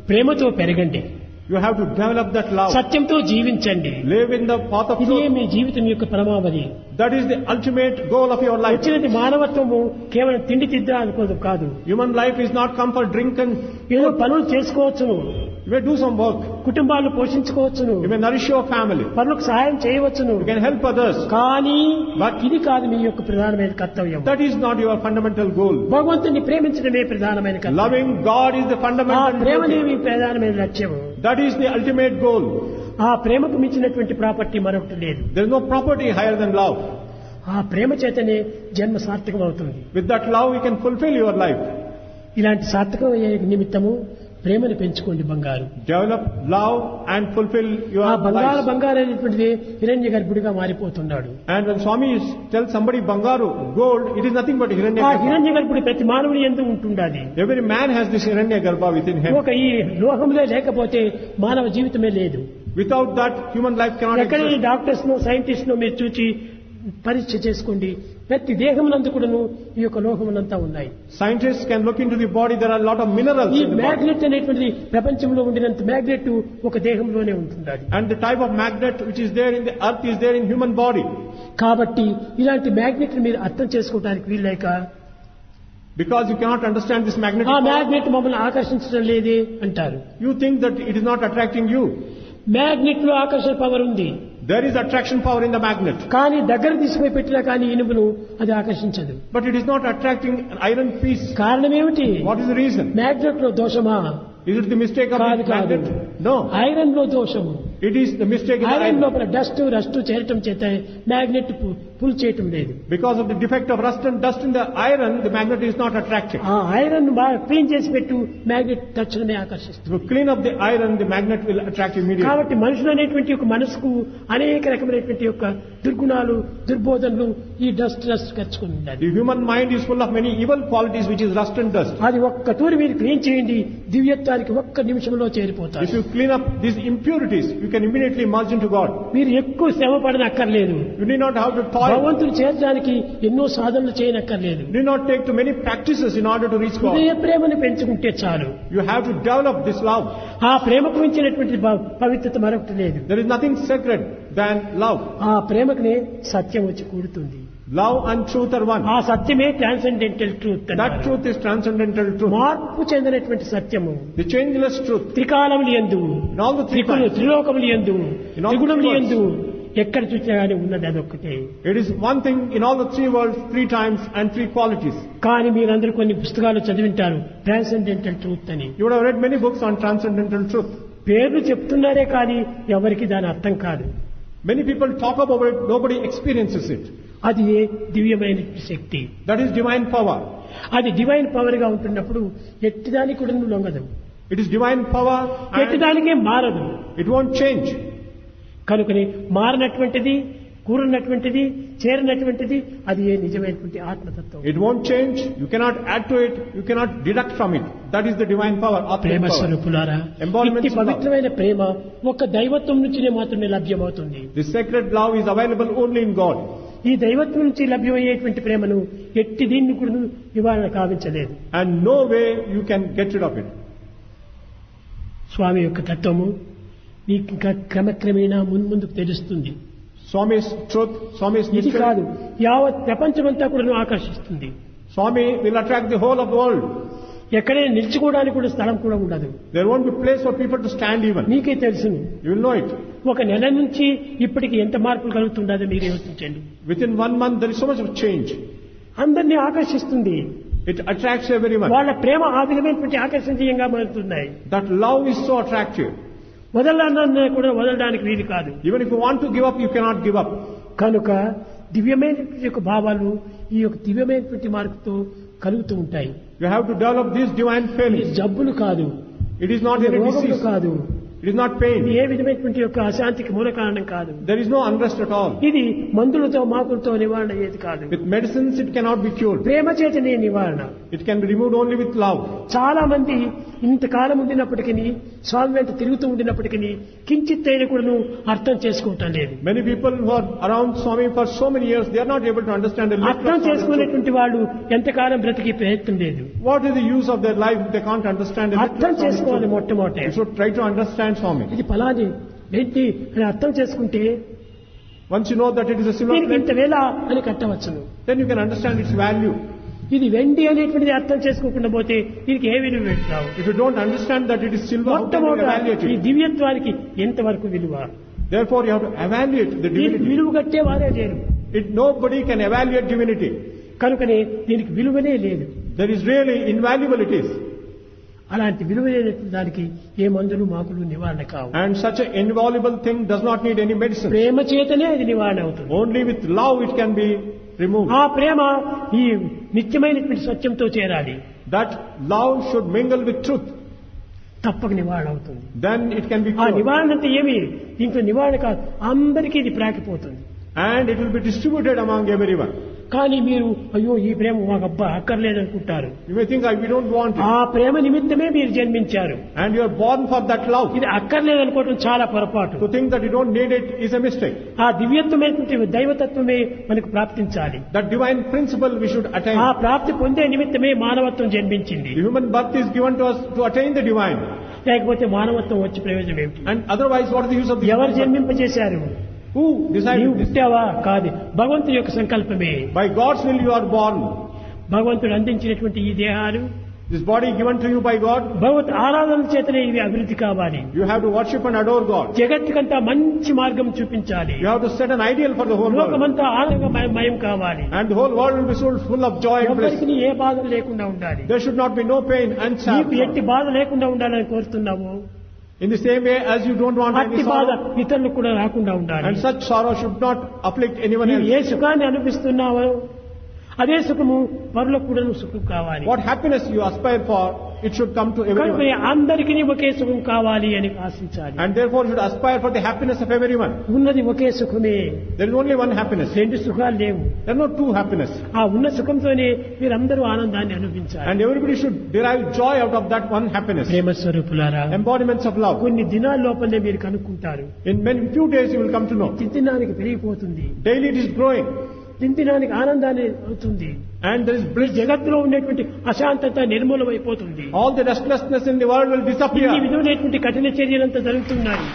Speaker 1: ప్రేమతో పెరగండి.
Speaker 2: You have to develop that love.
Speaker 1: సత్యంతో జీవించండి.
Speaker 2: Live in the path of
Speaker 1: ఇదే
Speaker 2: truth.
Speaker 1: మీ జీవితం యొక్క పరమావధి.
Speaker 2: That is the ultimate goal of your life.
Speaker 1: వచ్చినది మానవత్వము కేవలం తిండి తిద్దా అనుకోదు కాదు.
Speaker 2: Human life is not come for drink and
Speaker 1: ఏదో పనులు చేసుకోవచ్చును,
Speaker 2: you may do some work.
Speaker 1: కుటుంబాలు పోషించుకోవచ్చును,
Speaker 2: You may nourish your family.
Speaker 1: పనులకు సహాయం చేయవచ్చును.
Speaker 2: You can help others.
Speaker 1: కానీ
Speaker 2: But
Speaker 1: ఇది కాదు మీ యొక్క ప్రధానమైన కర్తవ్యం.
Speaker 2: that is not your fundamental goal.
Speaker 1: భగవంతుని ప్రేమించడమే ప్రధానమైన కర్తవ్యం.
Speaker 2: Loving God is the
Speaker 1: ఆ
Speaker 2: fundamental
Speaker 1: ప్రేమనే
Speaker 2: duty.
Speaker 1: మీ ప్రధానమైన లక్ష్యం.
Speaker 2: That is the ultimate goal.
Speaker 1: ఆ ప్రేమకు మించినటువంటి ప్రాపర్టీ మరొకటి లేదు.
Speaker 2: There is no property higher than love.
Speaker 1: ఆ ప్రేమ చేతనే జన్మ సార్థకం అవుతుంది.
Speaker 2: With that love, you can fulfill your life.
Speaker 1: ఇలాంటి సార్థకం అయ్యే నిమిత్తము ప్రేమను పెంచుకోండి బంగారు.
Speaker 2: Develop love and fulfill your
Speaker 1: ఆ బంగారు
Speaker 2: life.
Speaker 1: బంగారు అనేటువంటిది హిరణ్య గర్భుడిగా మారిపోతున్నాడు.
Speaker 2: And when Swami tells somebody Bangaru, gold, it is nothing but
Speaker 1: ఆ
Speaker 2: Hiranyagarbha.
Speaker 1: హిరణ్య గర్భుడి ప్రతి మానవుని యందు ఉంటుండాలి.
Speaker 2: Every man has this Hiranyagarbha within him.
Speaker 1: ఒక ఈ లోకంలో లేకపోతే మానవ జీవితమే లేదు.
Speaker 2: Without that, human life cannot
Speaker 1: ఎక్కడ
Speaker 2: exist.
Speaker 1: డాక్టర్స్ ను సైంటిస్ట్ ను మీరు చూచి పరీక్ష చేసుకోండి. ప్రతి దేహమునందు కూడాను ఈ యొక్క లోకమునంతా ఉన్నాయి.
Speaker 2: Scientists can look into the body. There are a lot of minerals
Speaker 1: ఈ
Speaker 2: in the body.
Speaker 1: మ్యాగ్నెట్ అనేటువంటిది ప్రపంచంలో ఉండినంత మ్యాగ్నెట్ ఒక దేహంలోనే ఉంటుండాలి.
Speaker 2: And the type of magnet which is there in the earth is there in human body.
Speaker 1: కాబట్టి ఇలాంటి మ్యాగ్నెట్ మీరు అర్థం చేసుకోవడానికి వీల్లేక
Speaker 2: Because you cannot understand this magnetic
Speaker 1: ఆ
Speaker 2: power,
Speaker 1: మ్యాగ్నెట్ మమ్మల్ని ఆకర్షించడం లేదే అంటారు.
Speaker 2: you think that it is not attracting you.
Speaker 1: Magnet లో ఆకర్షణ పవర్ ఉంది,
Speaker 2: There is attraction power in the magnet.
Speaker 1: కానీ దగ్గర తీసుకుపోయి పెట్టినా కానీ ఇనుమును అది ఆకర్షించదు.
Speaker 2: But it is not attracting an iron piece.
Speaker 1: కారణం ఏమిటి?
Speaker 2: What is the reason?
Speaker 1: Magnet లో దోషమా?
Speaker 2: Is it the mistake of
Speaker 1: కాదు
Speaker 2: the
Speaker 1: కాదు,
Speaker 2: magnet? No.
Speaker 1: ఐరన్ లో దోషము.
Speaker 2: It is the mistake in the
Speaker 1: iron
Speaker 2: iron.
Speaker 1: లోపల డస్ట్ రస్ట్ చేరటం చేత మ్యాగ్నెట్ పుల్ చేయటం లేదు.
Speaker 2: Because of the defect of rust and dust in the iron, the magnet is not attractive.
Speaker 1: ఆ ఐరన్ బాగా క్లీన్ చేసి పెట్టు, మ్యాగ్నెట్ తక్షణమే ఆకర్షిస్తుంది.
Speaker 2: If you clean up the iron, the magnet will attract immediately.
Speaker 1: కాబట్టి మనుషులు అనేటువంటి ఒక మనసుకు అనేక రకమైనటువంటి యొక్క దుర్గుణాలు దుర్బోధనలు ఈ డస్ట్ ఖర్చుకుని ఉండాలి.
Speaker 2: The human mind is full of many evil qualities, which is rust and dust.
Speaker 1: అది ఒక్క తూరి మీరు క్లీన్ చేయండి, దివ్యత్వానికి ఒక్క నిమిషంలో చేరిపోతారు.
Speaker 2: If you clean up these impurities, you can immediately merge into God.
Speaker 1: మీరు ఎక్కువ శ్రమ పడనక్కర్లేదు.
Speaker 2: You need not have to toil.
Speaker 1: భగవంతుడు చేర్చడానికి ఎన్నో సాధనలు చేయనక్కర్లేదు.
Speaker 2: You need not take too many practices in order to reach God.
Speaker 1: హృదయ ప్రేమను పెంచుకుంటే చాలు.
Speaker 2: You have to develop this love.
Speaker 1: ఆ ప్రేమకు మించినటువంటి పవిత్రత మరొకటి లేదు.
Speaker 2: There is nothing sacred than love.
Speaker 1: ఆ ప్రేమకునే సత్యం వచ్చి కూడుతుంది.
Speaker 2: Love and truth are one.
Speaker 1: ఆ సత్యమే transcendental truth.
Speaker 2: That truth is transcendental truth.
Speaker 1: మార్పు చెందినటువంటి సత్యము
Speaker 2: The changeless truth.
Speaker 1: త్రికాలములు యందు,
Speaker 2: In all the three times.
Speaker 1: త్రిలోకములు యందు,
Speaker 2: In all the
Speaker 1: త్రిగుణములు
Speaker 2: three
Speaker 1: యందు ఎక్కడ చూసినా కానీ ఉన్నది అదొక్కటే.
Speaker 2: It is one thing in all the three worlds, three times and three qualities.
Speaker 1: కానీ మీరందరూ కొన్ని పుస్తకాలు చదివింటారు ట్రాన్సెండెంటల్ ట్రూత్ అని.
Speaker 2: You would have read many books on transcendental truth.
Speaker 1: పేర్లు చెప్తున్నారే కానీ ఎవరికి దాని అర్థం కాదు.
Speaker 2: Many people talk about it, nobody experiences it.
Speaker 1: అది దివ్యమైన శక్తి.
Speaker 2: That is divine power.
Speaker 1: అది డివైన్ పవర్ గా ఉంటున్నప్పుడు ఎట్టిదానికి కూడా లొంగదు,
Speaker 2: It is divine power and
Speaker 1: ఎట్టిదానికే మారదు.
Speaker 2: it won't change.
Speaker 1: కనుకని మారినటువంటిది, కూరినటువంటిది, చేరినటువంటిది అది ఏ నిజమైనటువంటి ఆత్మతత్వం.
Speaker 2: It won't change. You cannot add to it. You cannot deduct from it. That is the divine power.
Speaker 1: Prema
Speaker 2: Atmic power.
Speaker 1: స్వరూపులారా,
Speaker 2: Embodiments
Speaker 1: ఇట్టి
Speaker 2: of love.
Speaker 1: పవిత్రమైన ప్రేమ ఒక్క దైవత్వం నుంచినే మాత్రమే లభ్యమవుతుంది.
Speaker 2: The sacred love is available only in God.
Speaker 1: ఈ దైవత్వం నుంచి లభ్యమయ్యేటువంటి ప్రేమను ఎట్టి దీన్ని కూడా నివారణ కావించలేదు.
Speaker 2: And no way you can get rid of it.
Speaker 1: స్వామి యొక్క తత్వము నీకు ఇంకా క్రమక్రమేణా ముందుకు తెలుస్తుంది.
Speaker 2: Swami's truth, Swami's
Speaker 1: ఇది
Speaker 2: mystery.
Speaker 1: కాదు, యావత్ ప్రపంచమంతా కూడా ఆకర్షిస్తుంది.
Speaker 2: Swami will attract the whole of the world.
Speaker 1: ఎక్కడే నిల్చుకోవడానికి కూడా స్థలం కూడా ఉండదు.
Speaker 2: There won't be place for people to stand even.
Speaker 1: మీకే తెలుసును.
Speaker 2: You will know it.
Speaker 1: ఒక నెల నుంచి ఇప్పటికి ఎంత మార్పులు కలుగుతుండదో మీరు యోచించండి.
Speaker 2: Within 1 month, there is so much of change.
Speaker 1: అందరినీ ఆకర్షిస్తుంది.
Speaker 2: It attracts everyone.
Speaker 1: వాళ్ళ ప్రేమ ఆ విధమైనటువంటి ఆకర్షణీయంగా మారుతున్నాయి.
Speaker 2: That love is so attractive.
Speaker 1: వదలన్నా కూడా వదలడానికి వీలు కాదు.
Speaker 2: Even if you want to give up, you cannot give up.
Speaker 1: కనుక దివ్యమైనటువంటి యొక్క భావాలు ఈ యొక్క దివ్యమైనటువంటి మార్పుతో కలుగుతూ ఉంటాయి.
Speaker 2: You have to develop these divine
Speaker 1: ఇది
Speaker 2: feelings.
Speaker 1: జబ్బులు కాదు,
Speaker 2: It is not
Speaker 1: ఇది
Speaker 2: any
Speaker 1: రోగములు
Speaker 2: disease.
Speaker 1: కాదు,
Speaker 2: It is not
Speaker 1: ఇది
Speaker 2: pain.
Speaker 1: ఏ విధమైనటువంటి యొక్క అశాంతికి మూల కారణం కాదు.
Speaker 2: There is no unrest at all.
Speaker 1: ఇది మందులతో మాకులతో నివారణ అయ్యేది కాదు.
Speaker 2: With medicines, it cannot be cured.
Speaker 1: ప్రేమ చేతనే నివారణ.
Speaker 2: It can be removed only with love.
Speaker 1: చాలా మంది ఇంతకాలం ఉండినప్పటికీ స్వామి వెంట తిరుగుతూ ఉండినప్పటికీ కించిత్ అయిన కూడా అర్థం చేసుకోవటం లేదు.
Speaker 2: Many people who are around Swami for so many years, they are not able to understand the little
Speaker 1: అర్థం
Speaker 2: of Swami's truth.
Speaker 1: చేసుకునేటువంటి వాళ్ళు ఎంతకాలం బ్రతికి ప్రయత్నం లేదు.
Speaker 2: What is the use of their life if they can't understand the little
Speaker 1: అర్థం
Speaker 2: of Swami's
Speaker 1: చేసుకోవాలి
Speaker 2: truth?
Speaker 1: మొట్టమొదటి.
Speaker 2: You should try to understand transforming.
Speaker 1: ఇది ఫలాని వెంటి అని అర్థం చేసుకుంటే
Speaker 2: Once you know that it is a silver
Speaker 1: దీనికి
Speaker 2: plate,
Speaker 1: ఇంత వేల అని కట్టవచ్చును.
Speaker 2: then you can understand its value.
Speaker 1: ఇది వెండి అనేటువంటిది అర్థం చేసుకోకుండా పోతే దీనికి ఏ విలువ పెట్టావు?
Speaker 2: If you don't understand that it is silver, how can you evaluate
Speaker 1: ఈ
Speaker 2: it?
Speaker 1: దివ్యత్వానికి ఎంతవరకు విలువ?
Speaker 2: Therefore, you have to evaluate the
Speaker 1: దీనికి
Speaker 2: divinity.
Speaker 1: విలువ కట్టే వారే లేరు.
Speaker 2: Nobody can evaluate divinity.
Speaker 1: కనుకనే దీనికి విలువనే లేదు.
Speaker 2: There is really invaluable it is.
Speaker 1: అలాంటి విలువ లేనటువంటి దానికి ఏ మందులు మాకులు నివారణ కావు.
Speaker 2: And such an invaluable thing does not need any medicine.
Speaker 1: ప్రేమ చేతనే అది నివారణ అవుతుంది.
Speaker 2: Only with love it can be removed.
Speaker 1: ఆ ప్రేమ ఈ నిత్యమైనటువంటి సత్యంతో చేరాలి.
Speaker 2: That love should mingle with truth.
Speaker 1: తప్పక నివారణ అవుతుంది.
Speaker 2: Then it can be
Speaker 1: ఆ
Speaker 2: cured.
Speaker 1: నివారణ అంటే ఏమి? దీంట్లో నివారణ కాదు, అందరికీ ఇది ప్రాకిపోతుంది.
Speaker 2: And it will be distributed among everyone.
Speaker 1: కానీ మీరు అయ్యో ఈ ప్రేమ మాకు అబ్బా అక్కర్లేదనుకుంటారు.
Speaker 2: You may think, we don't want it.
Speaker 1: ఆ ప్రేమ నిమిత్తమే మీరు జన్మించారు.
Speaker 2: And you are born for that love.
Speaker 1: ఇది అక్కర్లేదనుకోవడం చాలా పొరపాటు.
Speaker 2: To think that you don't need it is a mistake.
Speaker 1: ఆ దివ్యత్వమైనటువంటి దైవతత్వమే మనకు ప్రాప్తించాలి.
Speaker 2: That divine principle we should attain.
Speaker 1: ఆ ప్రాప్తి పొందే నిమిత్తమే మానవత్వం జన్మించింది.
Speaker 2: The human birth is given to us to attain the divine.
Speaker 1: లేకపోతే మానవత్వం వచ్చి ప్రయోజనం ఏమిటి?
Speaker 2: And otherwise, what is the use of the
Speaker 1: ఎవరు
Speaker 2: human birth?
Speaker 1: జన్మింపజేశారు?
Speaker 2: Who
Speaker 1: నీవు
Speaker 2: decided this?
Speaker 1: పుట్టావా? కాదు, భగవంతుని యొక్క సంకల్పమే.
Speaker 2: By God's will you are born.
Speaker 1: భగవంతుడు అందించినటువంటి ఈ దేహాలు
Speaker 2: This body given to you by God,
Speaker 1: భగవత్ ఆరాధన చేతనే ఇవి అభివృద్ధి కావాలి.
Speaker 2: you have to worship and adore God.
Speaker 1: జగత్తుకంతా మంచి మార్గం చూపించాలి.
Speaker 2: You have to set an ideal for the whole world.
Speaker 1: లోకమంతా ఆనందమయం కావాలి.
Speaker 2: And the whole world will be full of joy and bliss.
Speaker 1: ఎవరికి ఏ బాధ లేకుండా ఉండాలి.
Speaker 2: There should not be no pain and
Speaker 1: నీకు
Speaker 2: sadness.
Speaker 1: ఎట్టి బాధ లేకుండా ఉండాలని కోరుతున్నావు.
Speaker 2: In the same way as you don't want any
Speaker 1: అట్టి బాధ
Speaker 2: sorrow,
Speaker 1: ఇతరులకు కూడా రాకుండా ఉండాలి.
Speaker 2: and such sorrow should not afflict anyone
Speaker 1: నీవు ఏ
Speaker 2: else.
Speaker 1: సుఖాన్ని అనుభవిస్తున్నావో అదే సుఖము పరులకు కూడా సుఖం కావాలి.
Speaker 2: What happiness you aspire for, it should come to
Speaker 1: కనుక
Speaker 2: everyone.
Speaker 1: అందరికీ ఒకే సుఖం కావాలి అని ఆశించాలి.
Speaker 2: And therefore should aspire for the happiness of everyone.
Speaker 1: ఉన్నది ఒకే సుఖమే,
Speaker 2: There is only one happiness.
Speaker 1: రెండు సుఖాలు లేవు.
Speaker 2: There are no two happiness.
Speaker 1: ఆ ఉన్న సుఖంతోనే మీరందరూ ఆనందాన్ని అనుభవించాలి.
Speaker 2: And everybody should derive joy out of that one happiness.
Speaker 1: ప్రేమ స్వరూపులారా,
Speaker 2: Embodiments of love.
Speaker 1: కొన్ని దినాల లోపలనే మీరు కనుక్కుంటారు.
Speaker 2: In few days you will come to know.
Speaker 1: దినదినానికి పెరిగిపోతుంది.
Speaker 2: Daily it is growing.
Speaker 1: దినదినానికి ఆనందాన్ని అవుతుంది.
Speaker 2: And there is bliss.
Speaker 1: జగత్తులో ఉండేటువంటి అశాంతత నిర్మూలమైపోతుంది.
Speaker 2: All the restlessness in the world will
Speaker 1: ఈ
Speaker 2: disappear.
Speaker 1: విధమైనటువంటి కఠిన చర్యలంతా జరుగుతున్నాయి.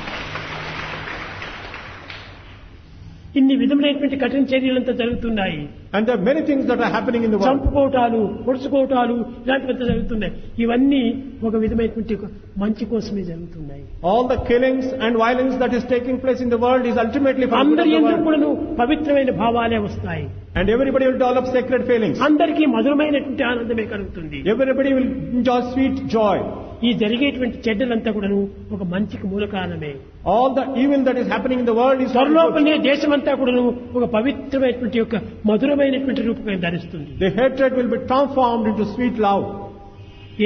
Speaker 1: ఇన్ని విధమైనటువంటి కఠిన చర్యలంతా జరుగుతున్నాయి.
Speaker 2: And there are many things that are happening in the world.
Speaker 1: చంపుకోవటాలు, పొడుచుకోవటాలు ఇలాంటివంతా జరుగుతున్నాయి. ఇవన్నీ ఒక విధమైనటువంటి మంచి కోసమే జరుగుతున్నాయి.
Speaker 2: All the killings and violence that is taking place in the world is ultimately for the good
Speaker 1: అందరి
Speaker 2: of the
Speaker 1: ఎందుకు
Speaker 2: world.
Speaker 1: కూడా పవిత్రమైన భావాలే వస్తాయి.
Speaker 2: And everybody will develop sacred feelings.
Speaker 1: అందరికీ మధురమైనటువంటి ఆనందమే కలుగుతుంది.
Speaker 2: Everybody will enjoy sweet joy.
Speaker 1: ఈ జరిగేటువంటి చెడ్డలంతా కూడాను ఒక మంచికి మూల కారణమే.
Speaker 2: All the evil that is happening in the world is for good.
Speaker 1: త్వరలోపలనే దేశమంతా కూడాను ఒక పవిత్రమైనటువంటి యొక్క మధురమైనటువంటి రూపం ధరిస్తుంది.
Speaker 2: The hatred will be transformed into sweet love.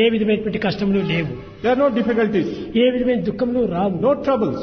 Speaker 1: ఏ విధమైనటువంటి కష్టములు లేవు.
Speaker 2: There are no difficulties,
Speaker 1: ఏ విధమైన దుఃఖములు రావు.
Speaker 2: no troubles.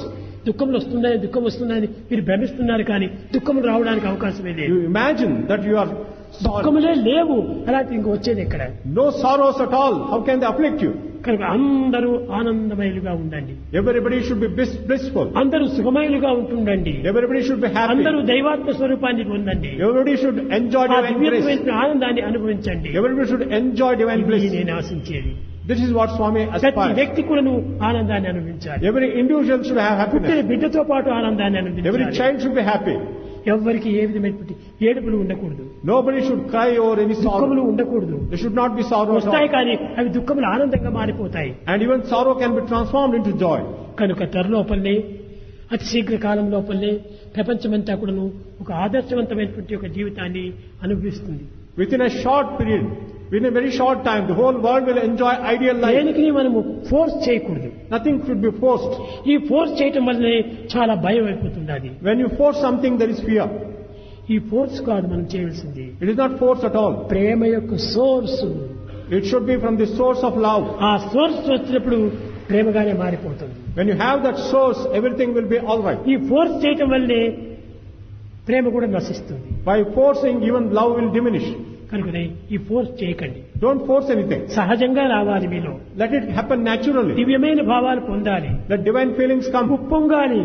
Speaker 1: దుఃఖములు వస్తుందని మీరు భ్రమిస్తున్నారు, కానీ దుఃఖములు రావడానికి అవకాశమే లేదు.
Speaker 2: You imagine that you are sorry.
Speaker 1: దుఃఖములే లేవు, అలాంటి ఇంక వచ్చేది ఎక్కడ?
Speaker 2: No sorrows at all. How can they afflict you?
Speaker 1: కనుక అందరూ ఆనందమయులుగా ఉండండి.
Speaker 2: Everybody should be blissful.
Speaker 1: అందరూ సుఖమయులుగా ఉంటుండండి.
Speaker 2: Everybody should be happy.
Speaker 1: అందరూ దైవాత్మ స్వరూపాన్ని పొందండి.
Speaker 2: Everybody should enjoy
Speaker 1: ఆ
Speaker 2: divine bliss.
Speaker 1: దివ్యమైన ఆనందాన్ని అనుభవించండి.
Speaker 2: Everybody should enjoy divine
Speaker 1: ఇది
Speaker 2: bliss.
Speaker 1: నేను ఆశించేది.
Speaker 2: This is what Swami
Speaker 1: ప్రతి
Speaker 2: aspires.
Speaker 1: వ్యక్తి కూడా ఆనందాన్ని అనుభవించాలి.
Speaker 2: Every individual should have
Speaker 1: పుట్టిన
Speaker 2: happiness.
Speaker 1: బిడ్డతో పాటు ఆనందాన్ని
Speaker 2: Every
Speaker 1: అనుభవించాలి.
Speaker 2: child should be happy.
Speaker 1: ఎవ్వరికి ఏ విధమైనటువంటి ఏడుపులు ఉండకూడదు,
Speaker 2: Nobody should cry over any sorrow.
Speaker 1: దుఃఖములు ఉండకూడదు.
Speaker 2: There should not be sorrow at
Speaker 1: వస్తాయి
Speaker 2: all.
Speaker 1: కానీ అవి దుఃఖములు ఆనందంగా మారిపోతాయి.
Speaker 2: And even sorrow can be transformed into joy.
Speaker 1: కనుక త్వరలోపలనే అతి శీఘ్ర కాలం లోపలనే ప్రపంచమంతా కూడాను ఒక ఆదర్శవంతమైనటువంటి ఒక జీవితాన్ని అనుభవిస్తుంది.
Speaker 2: Within a short period, within a very short time, the whole world will enjoy ideal life.
Speaker 1: దేనికి మనము ఫోర్స్ చేయకూడదు.
Speaker 2: Nothing should be forced.
Speaker 1: ఈ ఫోర్స్ చేయటం వల్లనే చాలా భయం అయిపోతుంది. అది
Speaker 2: When you force something, there is fear.
Speaker 1: ఈ ఫోర్స్ కాదు మనం చేయవలసింది.
Speaker 2: It is not force at all.
Speaker 1: ప్రేమ యొక్క source.
Speaker 2: It should be from the source of love.
Speaker 1: ఆ సోర్స్ వచ్చినప్పుడు ప్రేమగానే మారిపోతుంది.
Speaker 2: When you have that source, everything will be all right.
Speaker 1: ఈ ఫోర్స్ చేయటం వల్లనే ప్రేమ కూడా నశిస్తుంది.
Speaker 2: By forcing, even love will diminish.
Speaker 1: కనుకనే ఈ ఫోర్స్ చేయకండి.
Speaker 2: Don't force anything.
Speaker 1: సహజంగా రావాలి మీలో.
Speaker 2: Let it happen naturally.
Speaker 1: దివ్యమైన భావాలు పొందాలి.
Speaker 2: Let divine feelings come.
Speaker 1: ఉప్పొంగాలి.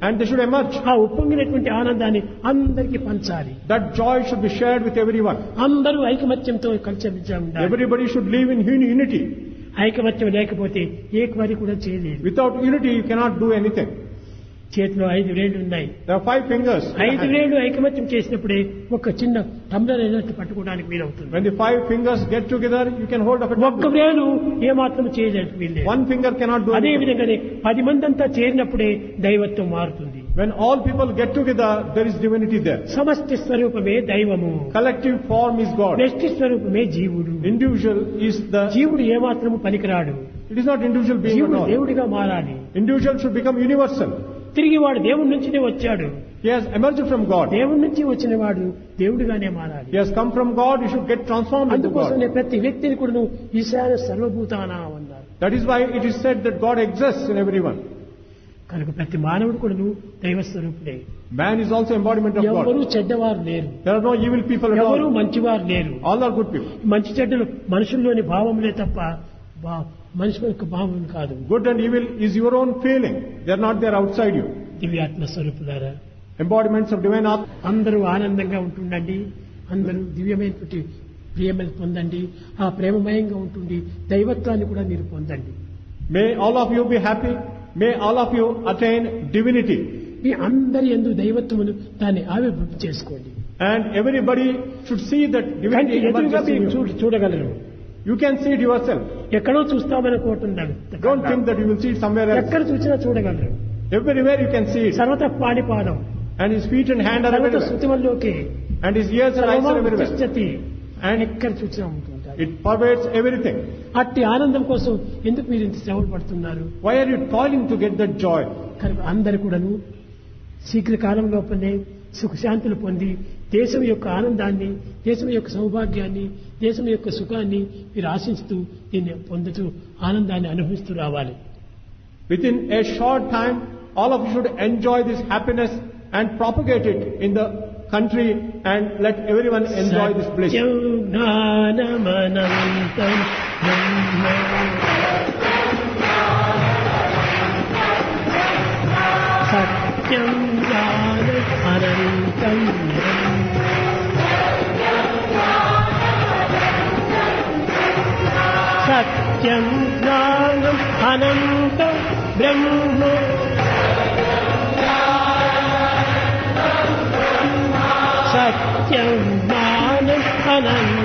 Speaker 2: And they should emerge.
Speaker 1: ఆ ఉప్పొంగినటువంటి ఆనందాన్ని అందరికీ పంచాలి.
Speaker 2: That joy should be shared with everyone.
Speaker 1: అందరూ ఐకమత్యంతో కలిసి ఉండాలి.
Speaker 2: Everybody should live in unity.
Speaker 1: ఐకమత్యం లేకపోతే ఏ పని కూడా చేయలేదు.
Speaker 2: Without unity, you cannot do anything.
Speaker 1: చేతిలో 5 వేళ్లు ఉన్నాయి.
Speaker 2: There are 5 fingers.
Speaker 1: 5 వేళ్లు ఐకమత్యం చేసినప్పుడే ఒక చిన్న టంబ్లర్ అయినట్టు పట్టుకోవడానికి వీలవుతుంది.
Speaker 2: When the 5 fingers get together, you can hold up a
Speaker 1: ఒక్క
Speaker 2: tumbler.
Speaker 1: వేలు ఏ మాత్రం చేయడానికి వీల్లేదు.
Speaker 2: 1 finger cannot do
Speaker 1: అదే
Speaker 2: anything.
Speaker 1: విధంగానే 10 మంది అంతా చేరినప్పుడే దైవత్వం మారుతుంది.
Speaker 2: When all people get together, there is divinity there.
Speaker 1: సమష్టి స్వరూపమే దైవము.
Speaker 2: Collective form is God.
Speaker 1: వ్యష్టి స్వరూపమే జీవుడు.
Speaker 2: Individual is the...
Speaker 1: జీవుడు ఏమాత్రము పనికిరాడు.
Speaker 2: It is not individual being at
Speaker 1: జీవుడు
Speaker 2: all.
Speaker 1: దేవుడిగా మారాలి.
Speaker 2: Individual should become universal.
Speaker 1: తిరిగి వాడు దేవుడి నుంచినే వచ్చాడు.
Speaker 2: He has emerged from God.
Speaker 1: దేవుడి నుంచి వచ్చిన వాడు దేవుడిగానే మారాలి.
Speaker 2: He has come from God. He should get transformed into
Speaker 1: అందుకోసమే
Speaker 2: God.
Speaker 1: ప్రతి వ్యక్తిని కూడా ఈశాన సర్వభూతానా అన్నారు.
Speaker 2: That is why it is said that God exists in everyone.
Speaker 1: కనుక ప్రతి మానవుడు కూడా దైవ స్వరూపుడే.
Speaker 2: Man is also embodiment of
Speaker 1: ఎవరు
Speaker 2: God.
Speaker 1: చెడ్డవారు లేరు.
Speaker 2: There are no evil people at
Speaker 1: ఎవరు
Speaker 2: all.
Speaker 1: మంచివారు లేరు.
Speaker 2: All are good people.
Speaker 1: మంచి చెడ్డలు మనుషుల్లోని భావములే తప్ప మనుషుల యొక్క భావం కాదు.
Speaker 2: Good and evil is your own feeling. They are not there outside you.
Speaker 1: దివ్యాత్మ స్వరూపులారా,
Speaker 2: Embodiments of divine Atma.
Speaker 1: అందరూ ఆనందంగా ఉంటుండండి. అందరూ దివ్యమైనటువంటి ప్రేమను పొందండి. ఆ ప్రేమమయంగా ఉంటుంది దైవత్వాన్ని కూడా మీరు పొందండి.
Speaker 2: May all of you be happy. May all of you attain divinity.
Speaker 1: మీ అందరి యందు దైవత్వమును దాన్ని ఆవిర్భూతి చేసుకోండి.
Speaker 2: And everybody should see that
Speaker 1: కానీ
Speaker 2: divinity
Speaker 1: ఎదురుగా
Speaker 2: emerges in
Speaker 1: మీరు
Speaker 2: you.
Speaker 1: చూడగలరు.
Speaker 2: You can see it yourself.
Speaker 1: ఎక్కడో చూస్తామనుకోవటం
Speaker 2: Don't think that you will see it somewhere else.
Speaker 1: ఎక్కడ చూసినా చూడగలరు.
Speaker 2: Everywhere you can see it.
Speaker 1: సర్వత పాడిపాదం,
Speaker 2: And his feet and hand are
Speaker 1: సర్వత
Speaker 2: everywhere.
Speaker 1: శృతిమల్లోకి
Speaker 2: And his ears and eyes are everywhere.
Speaker 1: తిష్టతి
Speaker 2: And
Speaker 1: ఎక్కడ చూసినా ఉంటుంటారు.
Speaker 2: it pervades everything.
Speaker 1: అట్టి ఆనందం కోసం ఎందుకు మీరు ఇంత శ్రమలు పడుతున్నారు?
Speaker 2: Why are you toiling to get that joy?
Speaker 1: కనుక అందరు కూడాను శీఘ్రకాలం లోపలనే సుఖశాంతులు పొంది దేశం యొక్క ఆనందాన్ని, దేశం యొక్క సౌభాగ్యాన్ని, దేశం యొక్క సుఖాన్ని మీరు ఆశిస్తూ దీన్ని పొందుతూ ఆనందాన్ని అనుభవిస్తూ రావాలి.
Speaker 2: Within a short time, all of you should enjoy this happiness and propagate it in the country and let everyone enjoy this bliss.
Speaker 1: సత్యం జ్ఞానమనంతం బ్రహ్మ. సత్యం జ్ఞానం అనంతం బ్రహ్మ. సత్యం జ్ఞానం అనంతం బ్రహ్మ. సత్యం జ్ఞానం అనంతం